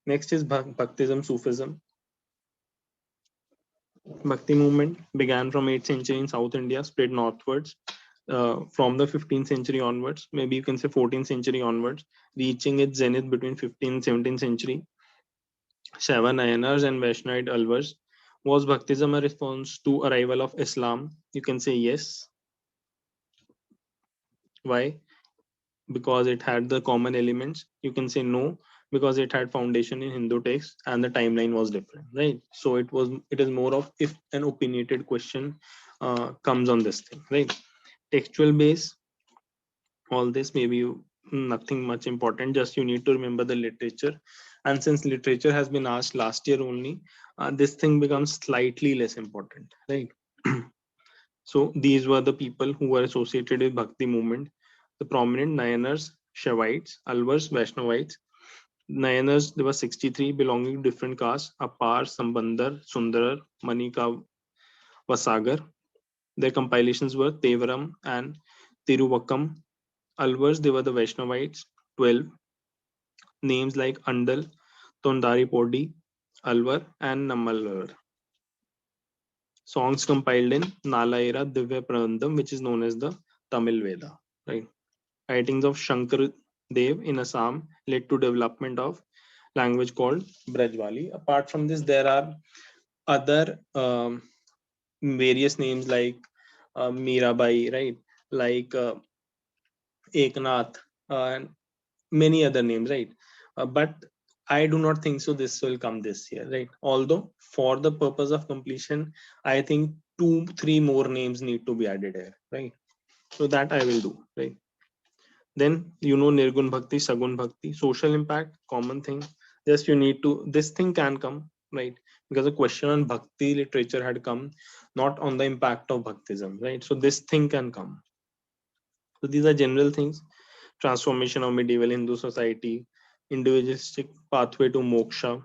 Next is Bhaktism, Sufism. Bhakti movement began from 8th century in South India, spread northwards from the 15th century onwards, maybe you can say 14th century onwards, reaching its zenith between 15th and 17th century. Shaiva Nayanars and Vaishnavite Alvars. Was Bhaktism a response to arrival of Islam? You can say yes. Why? Because it had the common elements. You can say no, because it had foundation in Hindu texts and the timeline was different, right? So it is more of if an opinionated question comes on this thing, right? Textual base, all this maybe nothing much important, just you need to remember the literature. And since literature has been asked last year only, this thing becomes slightly less important, right? So these were the people who were associated with Bhakti movement. The prominent Nayanars, Shaivites, Alvars, Vaishnavites. Nayanars, there were 63 belonging to different castes: Apar, Sambandar, Sundarar, Manika, Vasagar. Their compilations were Tevaram and Tiruvakam. Alvars, they were the Vaishnavites, 12. Names like Andal, Tondari Podi, Alvar, and Nammalar. Songs compiled in Nalaira Divya Prabandham, which is known as the Tamil Veda. Right. Writings of Shankar Dev in Assam led to development of language called Brajwali. Apart from this, there are other various names like Mirabai, right? Like Eknath, and many other names, right? But I do not think so this will come this year, right? Although for the purpose of completion, I think 2-3 more names need to be added here, right? So that I will do, right? Then Nirgun Bhakti, Sagun Bhakti, social impact, common thing. Just you need to, this thing can come, right? Because a question on Bhakti literature had come, not on the impact of Bhaktism, right? So this thing can come. So these are general things. Transformation of medieval Hindu society, individualistic pathway to moksha,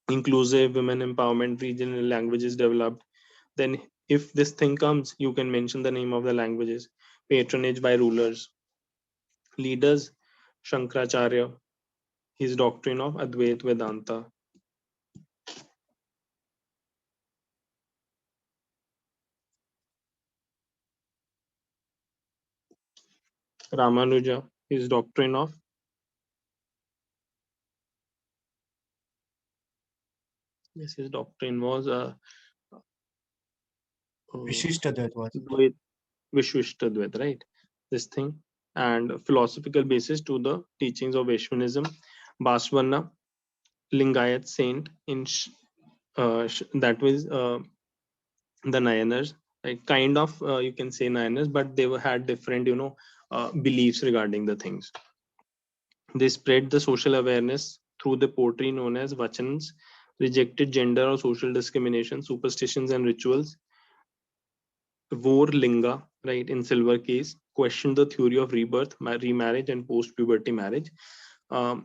inclusive women empowerment, regional languages developed. Then if this thing comes, you can mention the name of the languages. Patronage by rulers, leaders, Shankaracharya, his doctrine of Advait Vedanta. Ramanuja, his doctrine of his doctrine was Vishishtadvait. Dvait- Vishwishtadvait, right? This thing, and philosophical basis to the teachings of Vaishnavism. Baswana, Lingayat saint in that was the Nayanars, like kind of you can say Nayanars, but they had different beliefs regarding the things. They spread the social awareness through the poetry known as vachans, rejected gender or social discrimination, superstitions and rituals. Wore linga, right, in silver case, questioned the theory of rebirth, remarriage, and post puberty marriage.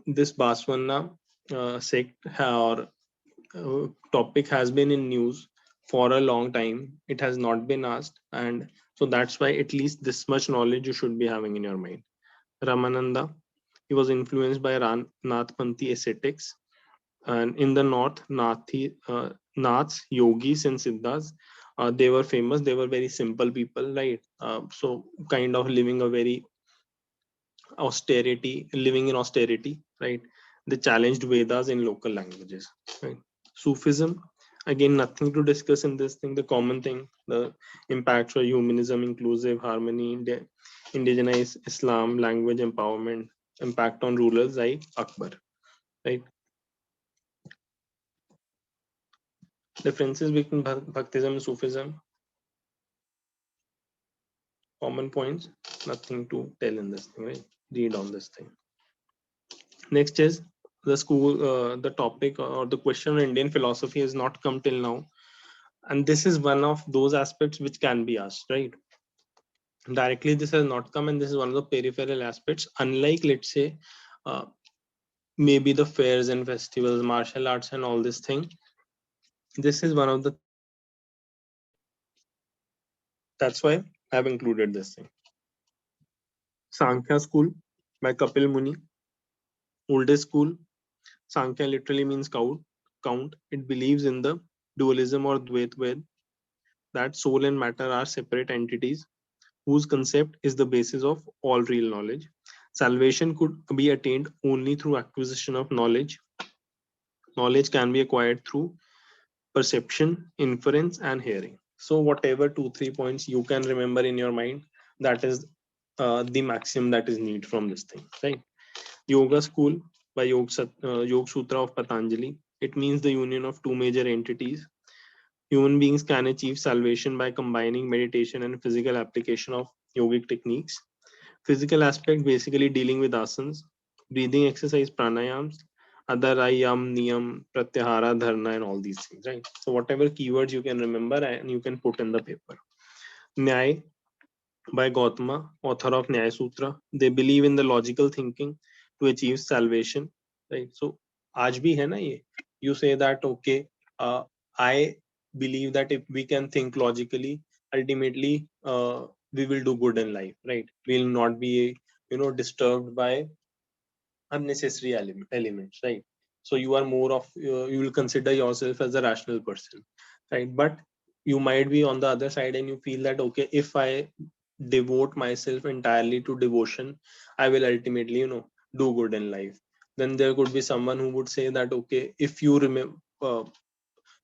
This Baswana sect or topic has been in news for a long time. It has not been asked, and so that's why at least this much knowledge you should be having in your mind. Ramananda, he was influenced by Nathpanthi ascetics, and in the north, Naths, yogis, and siddhas, they were famous. They were very simple people, right? So kind of living a very living in austerity, right? They challenged Vedas in local languages, right? Sufism, again, nothing to discuss in this thing. The common thing, the impacts for humanism, inclusive harmony, indigenized Islam, language empowerment, impact on rulers like Akbar, right? Differences between Bhaktism and Sufism, common points, nothing to tell in this thing, right? Read on this thing. Next is the school, the topic or the question on Indian philosophy has not come till now. And this is one of those aspects which can be asked, right? Directly, this has not come, and this is one of the peripheral aspects. Unlike, let's say, uh, maybe the fairs and festivals, martial arts, and all this thing, this is one of the things which can be asked. That's why I have included this thing. Sankhya School by Kapil Muni, oldest school. Sankhya literally means count. Count. It believes in the dualism or Dvait, that soul and matter are separate entities whose concept is the basis of all real knowledge. Salvation could be attained only through acquisition of knowledge. Knowledge can be acquired through perception, inference, and hearing. So, whatever 2-3 points you can remember in your mind, that is the maximum that is needed from this thing, right? Yoga School by Yog Sutra of Patanjali. It means the union of two major entities. Human beings can achieve salvation by combining meditation and physical application of yogic techniques. Physical aspect basically dealing with asanas, breathing exercise, pranayams, adarayam, niyam, pratyahara, dharna, and all these things, right? So whatever keywords you can remember and you can put in the paper. Nyay by Gautama, author of Nyaya Sutra. They believe in the logical thinking to achieve salvation, right? So आज भी है ना ये. You say that okay, I believe that if we can think logically, ultimately we will do good in life, right? We will not be disturbed by unnecessary elements, right? So you are more of you will consider yourself as a rational person, right? But you might be on the other side and you feel that okay, if I devote myself entirely to devotion, I will ultimately do good in life. Then there could be someone who would say that okay, if you remember,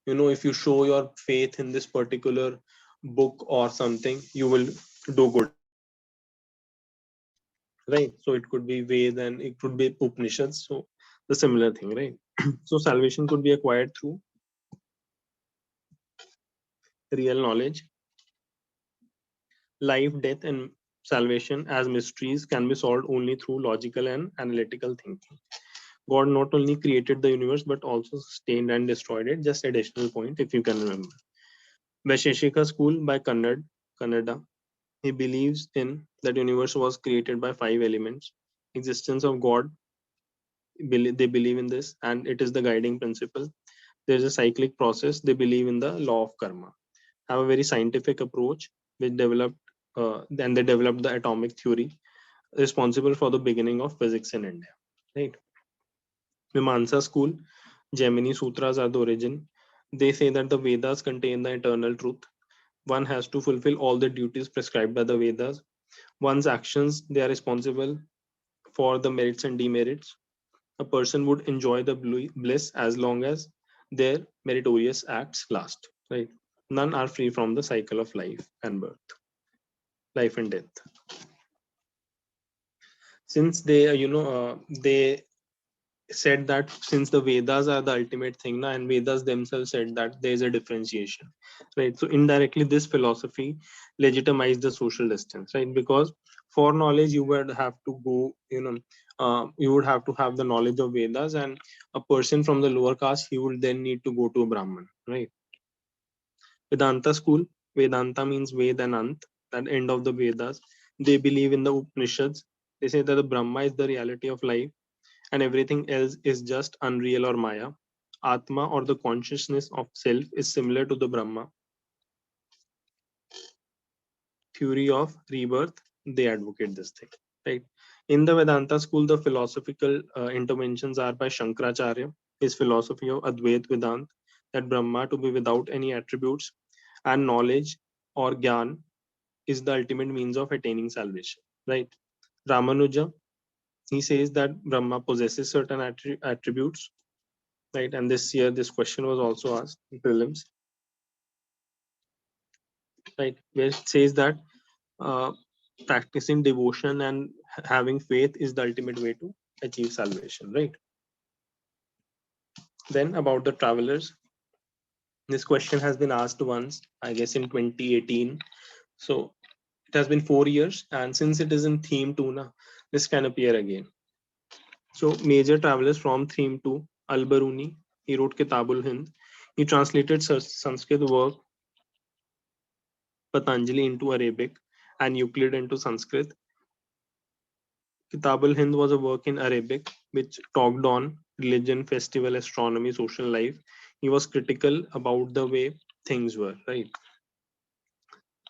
if you show your faith in this particular book or something, you will do good in life, right? So it could be Ved and it could be Upanishads. So the similar thing, right? So salvation could be acquired through real knowledge. Life, death, and salvation as mysteries can be solved only through logical and analytical thinking. God not only created the universe but also sustained and destroyed it. Just additional point if you can remember. Vaisheshika School by Kannada. He believes in that universe was created by 5 elements. Existence of God, they believe in this, and it is the guiding principle. There's a cyclic process. They believe in the law of karma. Have a very scientific approach, which developed, then they developed the atomic theory, responsible for the beginning of physics in India. Right? Mimamsa school, Gemini Sutras are the origin. They say that the Vedas contain the eternal truth. One has to fulfill all the duties prescribed by the Vedas. One's actions, they are responsible for the merits and demerits. A person would enjoy the bliss as long as their meritorious acts last, right? None are free from the cycle of life and birth, life and death. Since they said that since the Vedas are the ultimate thing na, and Vedas themselves said that there is a differentiation, right? So indirectly this philosophy legitimized the social distance, right? Because for knowledge you would have to go, you would have to have the knowledge of Vedas, and a person from the lower caste, he would then need to go to a Brahman, right? Vedanta school, Vedanta means Ved and Ant, that end of the Vedas. They believe in the Upanishads. They say that the Brahma is the reality of life and everything else is just unreal or Maya. Atma, or the consciousness of self, is similar to the Brahma. Theory of rebirth, they advocate this thing, right? In the Vedanta school, the philosophical interventions are by Shankaracharya, his philosophy of Advait Vedant, that Brahma to be without any attributes and knowledge or Gyan is the ultimate means of attaining salvation, right? Ramanuja, He says that Brahma possesses certain attributes, right? And this year, this question was also asked in prelims, right? Where it says that practicing devotion and having faith is the ultimate way to achieve salvation, right? Then about the travelers, this question has been asked once, I guess in 2018. So it has been 4 years, and since it is in theme 2, this can appear again. So major travelers from theme 2, Al-Baruni, he wrote Kitabul Hind. He translated Sanskrit work Patanjali into Arabic and Euclid into Sanskrit. Kitab al-Hind was a work in Arabic which talked on religion, festival, astronomy, social life. He was critical about the way things were, right?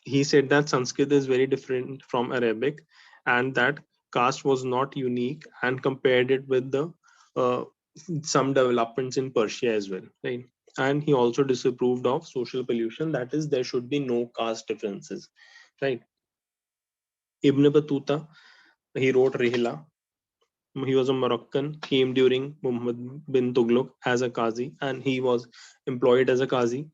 He said that Sanskrit is very different from Arabic and that caste was not unique, and compared it with the uh, some developments in Persia as well, right? And he also disapproved of social pollution, that is, there should be no caste differences, right? Ibn Battuta, he wrote Rihla. He was a Moroccan, came during Muhammad bin Tughlaq as a Qazi, and he was employed as a Qazi.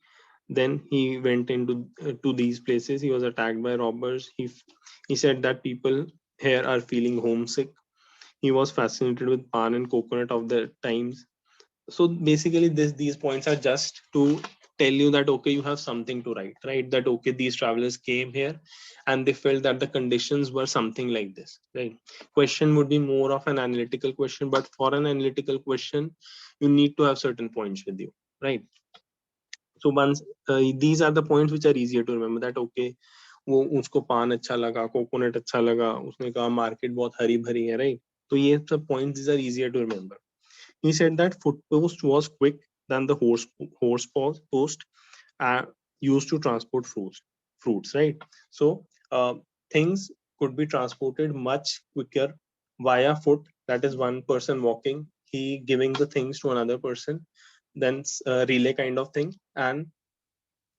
Then he went into to these places. He was attacked by robbers. He said that people here are feeling homesick. He was fascinated with pan and coconut of the times. So basically these points are just to tell you that okay, you have something to write, right? That okay, these travelers came here and they felt that the conditions were something like this, right? Question would be more of an analytical question, but for an analytical question you need to have certain points with you, right? So once these are the points which are easier to remember, that okay, वो उसको पान अच्छा लगा, coconut अच्छा लगा, उसने कहा market बहुत हरी भरी है, right? तो ये सब points these are easier to remember. He said that foot post was quick than the horse post used to transport fruits, right? So things could be transported much quicker via foot. That is one person walking, he giving the things to another person, then relay kind of thing, and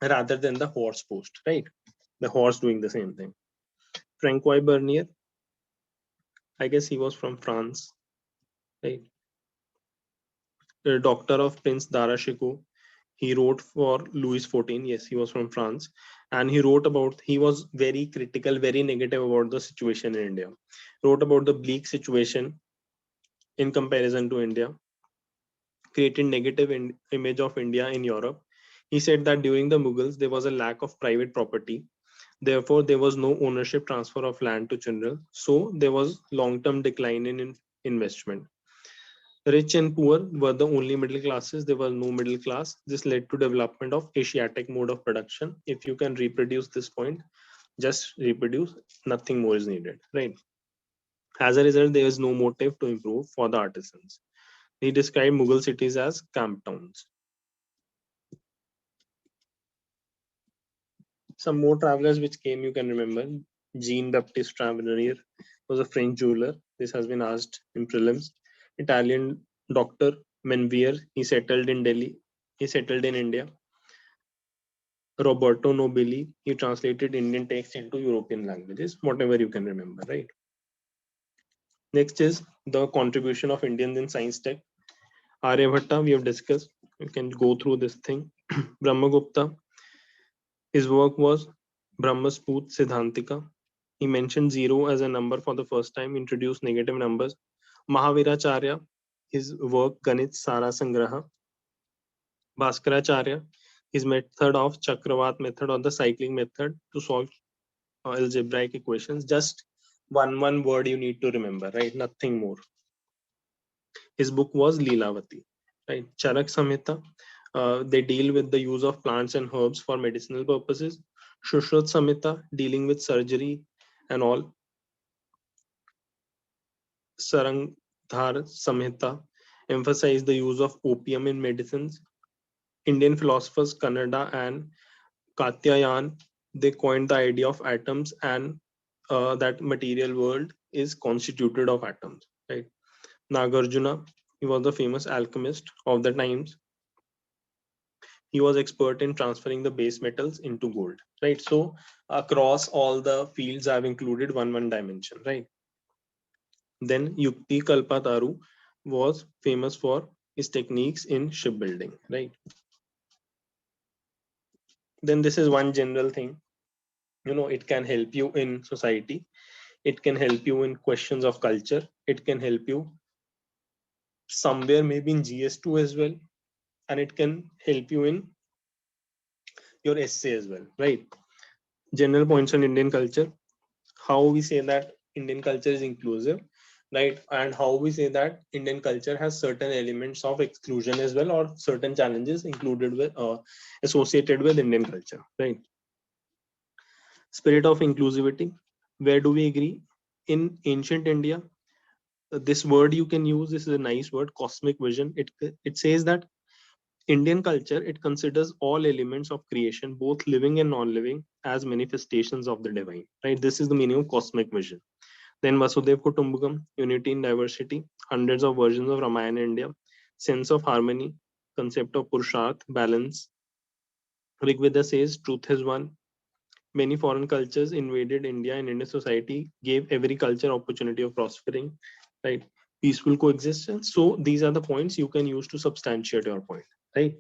rather than the horse post, right? The horse doing the same thing. Francois Bernier, I guess he was from France, right? The doctor of Prince Darashikoh. He wrote for Louis XIV. Yes, he was from France, and he wrote about. He was very critical, very negative about the situation in India. Wrote about the bleak situation in comparison to India. Created negative image of India in Europe. He said that during the Mughals there was a lack of private property. Therefore, there was no ownership transfer of land to children. So there was long-term decline in investment. Rich and poor were the only middle classes. There was no middle class. This led to development of Asiatic mode of production. If you can reproduce this point, just reproduce. Nothing more is needed, right? As a result, there is no motive to improve for the artisans. He described Mughal cities as camp towns. Some more travelers which came, you can remember. Jean Baptiste Tavernier was a French jeweler. This has been asked in prelims. Italian doctor Menvier, he settled in Delhi. He settled in India. Roberto Nobili, he translated Indian text into European languages, whatever you can remember, right? Next is the contribution of Indians in science tech. Aryabhatta, we have discussed. You can go through this thing. Brahmagupta, his work was Brahmasput Siddhantika. He mentioned zero as a number for the first time, introduced negative numbers. Mahaviracharya, his work Ganit Sara Sangraha. Bhaskaracharya, his method of Chakravat method or the cycling method to solve algebraic equations. Just one word you need to remember, right? Nothing more. His book was Leelavati, right? Charak Samhita, they deal with the use of plants and herbs for medicinal purposes. Shushruta Samhita, dealing with surgery and all. Sarangdhar Samhita, emphasize the use of opium in medicines. Indian philosophers Kannada and Katyayan, they coined the idea of atoms and that material world is constituted of atoms, right? Nagarjuna, he was the famous alchemist of the times. He was expert in transferring the base metals into gold, right? So across all the fields I've included one dimension, right? Then Yukti Kalpataru was famous for his techniques in shipbuilding, right? Then this is one general thing, it can help you in society, it can help you in questions of culture, it can help you somewhere maybe in GS2 as well, and it can help you in your essay as well, right? General points on Indian culture, how we say that Indian culture is inclusive, right? And how we say that Indian culture has certain elements of exclusion as well, or certain challenges included with associated with Indian culture, right? Spirit of inclusivity, where do we agree? In ancient India, this word you can use, this is a nice word, cosmic vision. It says that Indian culture, it considers all elements of creation, both living and non-living, as manifestations of the divine, right? This is the meaning of cosmic vision. Then Vasudev Kutumbakam, unity in diversity, hundreds of versions of Ramayana in India, sense of harmony, concept of Purusharth, balance. Rigveda says truth is one. Many foreign cultures invaded India, and Indian society gave every culture opportunity of prospering, right? Peaceful coexistence. So these are the points you can use to substantiate your point, right?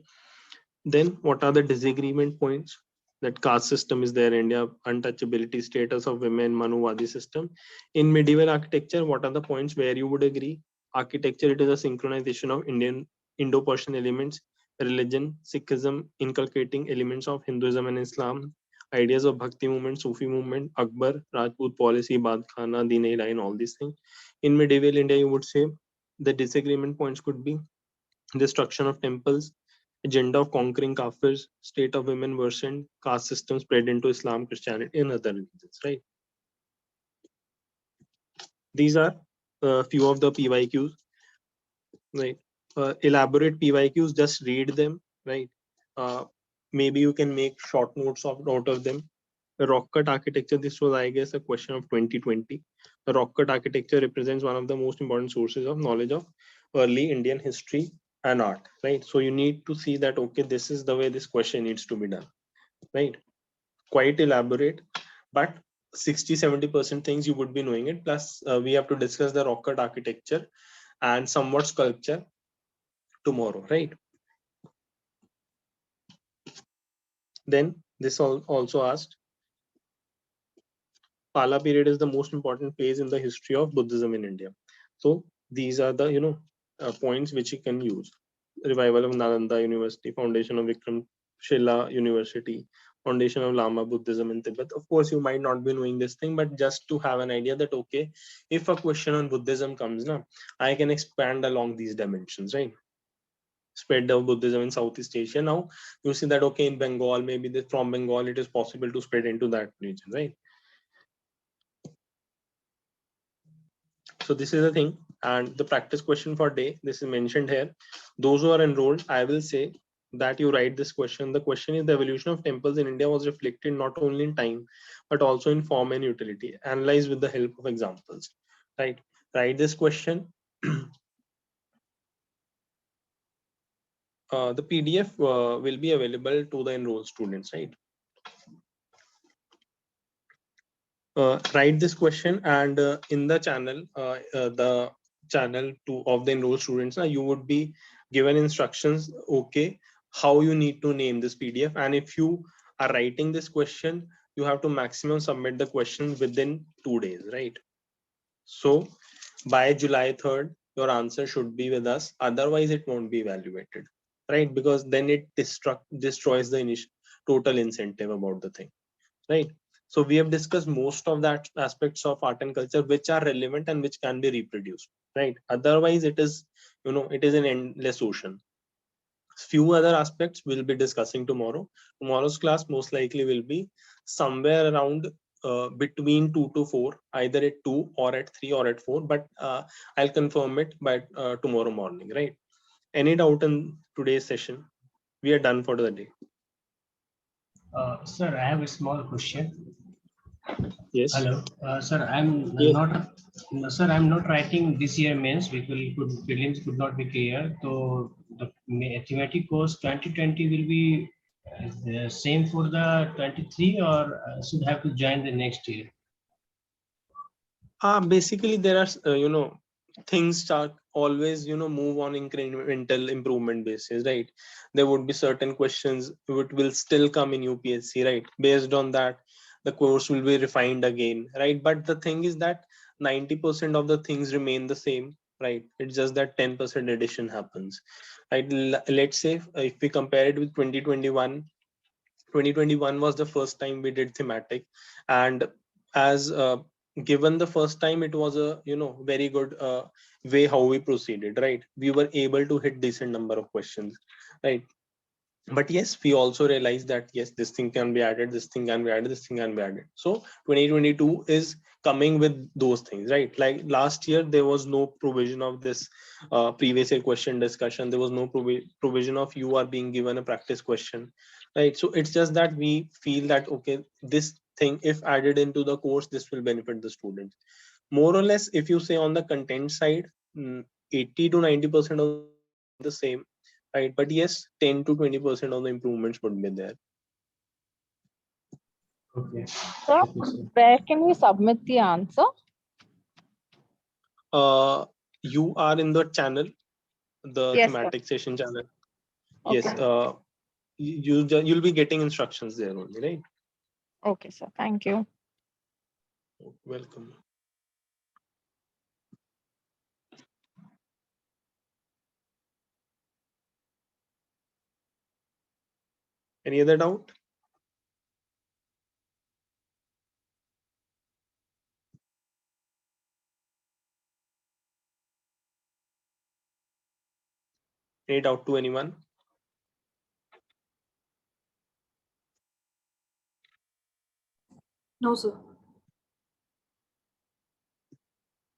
Then what are the disagreement points? That caste system is there in India, untouchability, status of women, Manuvadi system. In medieval architecture, what are the points where you would agree? Architecture, it is a synchronization of Indian Indo-Persian elements, religion, Sikhism, inculcating elements of Hinduism and Islam, ideas of Bhakti movement, Sufi movement, Akbar, Rajput policy, Badh Khana, Deen line, all these things. In medieval India, you would say the disagreement points could be destruction of temples, agenda of conquering Kafirs, state of women worsened, caste system spread into Islam, Christianity, and other religions, right? These are a few of the PYQs, right? Elaborate PYQs, just read them, right? Maybe you can make short notes out of them. The rock cut architecture, this was, I guess, a question of 2020. The rock cut architecture represents one of the most important sources of knowledge of early Indian history and art, right? So you need to see that, okay, this is the way this question needs to be done, right? Quite elaborate, but 60-70% things you would be knowing it. Plus, we have to discuss the rock cut architecture and somewhat sculpture tomorrow, right? Then this also asked, Pala period is the most important phase in the history of Buddhism in India. So these are the points which you can use. Revival of Nalanda University, foundation of Vikramshila University, foundation of Lama Buddhism in Tibet. Of course, you might not be knowing this thing, but just to have an idea that, okay, if a question on Buddhism comes now, I can expand along these dimensions, right? Spread of Buddhism in Southeast Asia. Now you see that, okay, in Bengal, maybe from Bengal, it is possible to spread into that region, right? So this is the thing, and the practice question for day, this is mentioned here. Those who are enrolled, I will say that you write this question. The question is, the evolution of temples in India was reflected not only in time, but also in form and utility. Analyze with the help of examples, right? Write this question. The PDF will be available to the enrolled students, right? Write this question, and in the channel, the channel of the enrolled students, you would be given instructions, okay, how you need to name this PDF. And if you are writing this question, you have to maximum submit the question within 2 days, right? So by July 3rd, your answer should be with us. Otherwise, it won't be evaluated, right? Because then it destroys the initial total incentive about the thing, right? So we have discussed most of that aspects of art and culture which are relevant and which can be reproduced, right? Otherwise, it is, it is an endless ocean. Few other aspects we'll be discussing tomorrow. Tomorrow's class most likely will be somewhere around between 2 to 4, either at 2 or at 3 or at 4, but I'll confirm it by tomorrow morning, right? Any doubt in today's session? We are done for the day. Sir, I have a small question. Yes. Hello, sir. I'm Yes. not, sir. I'm not writing this year mains. Prelims could not be clear. So the thematic course 2020 will be the same for the 23, or should have to join the next year. Basically there are things start always move on incremental improvement basis, right? There would be certain questions which will still come in UPSC, right? Based on that the course will be refined again, right? But the thing is that 90% of the things remain the same, right? It's just that 10% addition happens, right? Let's say if we compare it with 2021, 2021 was the first time we did thematic, and as given the first time, it was a very good way how we proceeded, right? We were able to hit decent number of questions, right? But yes, we also realized that yes, this thing can be added, this thing can be added, this thing can be added. So 2022 is coming with those things, right? Like last year there was no provision of this previous year question discussion. There was no provision of you are being given a practice question, right? So it's just that we feel that okay, this thing if added into the course, this will benefit the students more or less. If you say on the content side, 80 to 90% of the things remain the same, right? But yes, 10 to 20% of the improvements would be there. Okay. Sir, Okay, sir. where can we submit the answer? You are in the channel, the Yes, sir. thematic session channel. Okay. Yes, you'll be getting instructions there only, right? Okay, sir. Thank you. Welcome. Any other doubt? Any doubt to anyone? No, sir.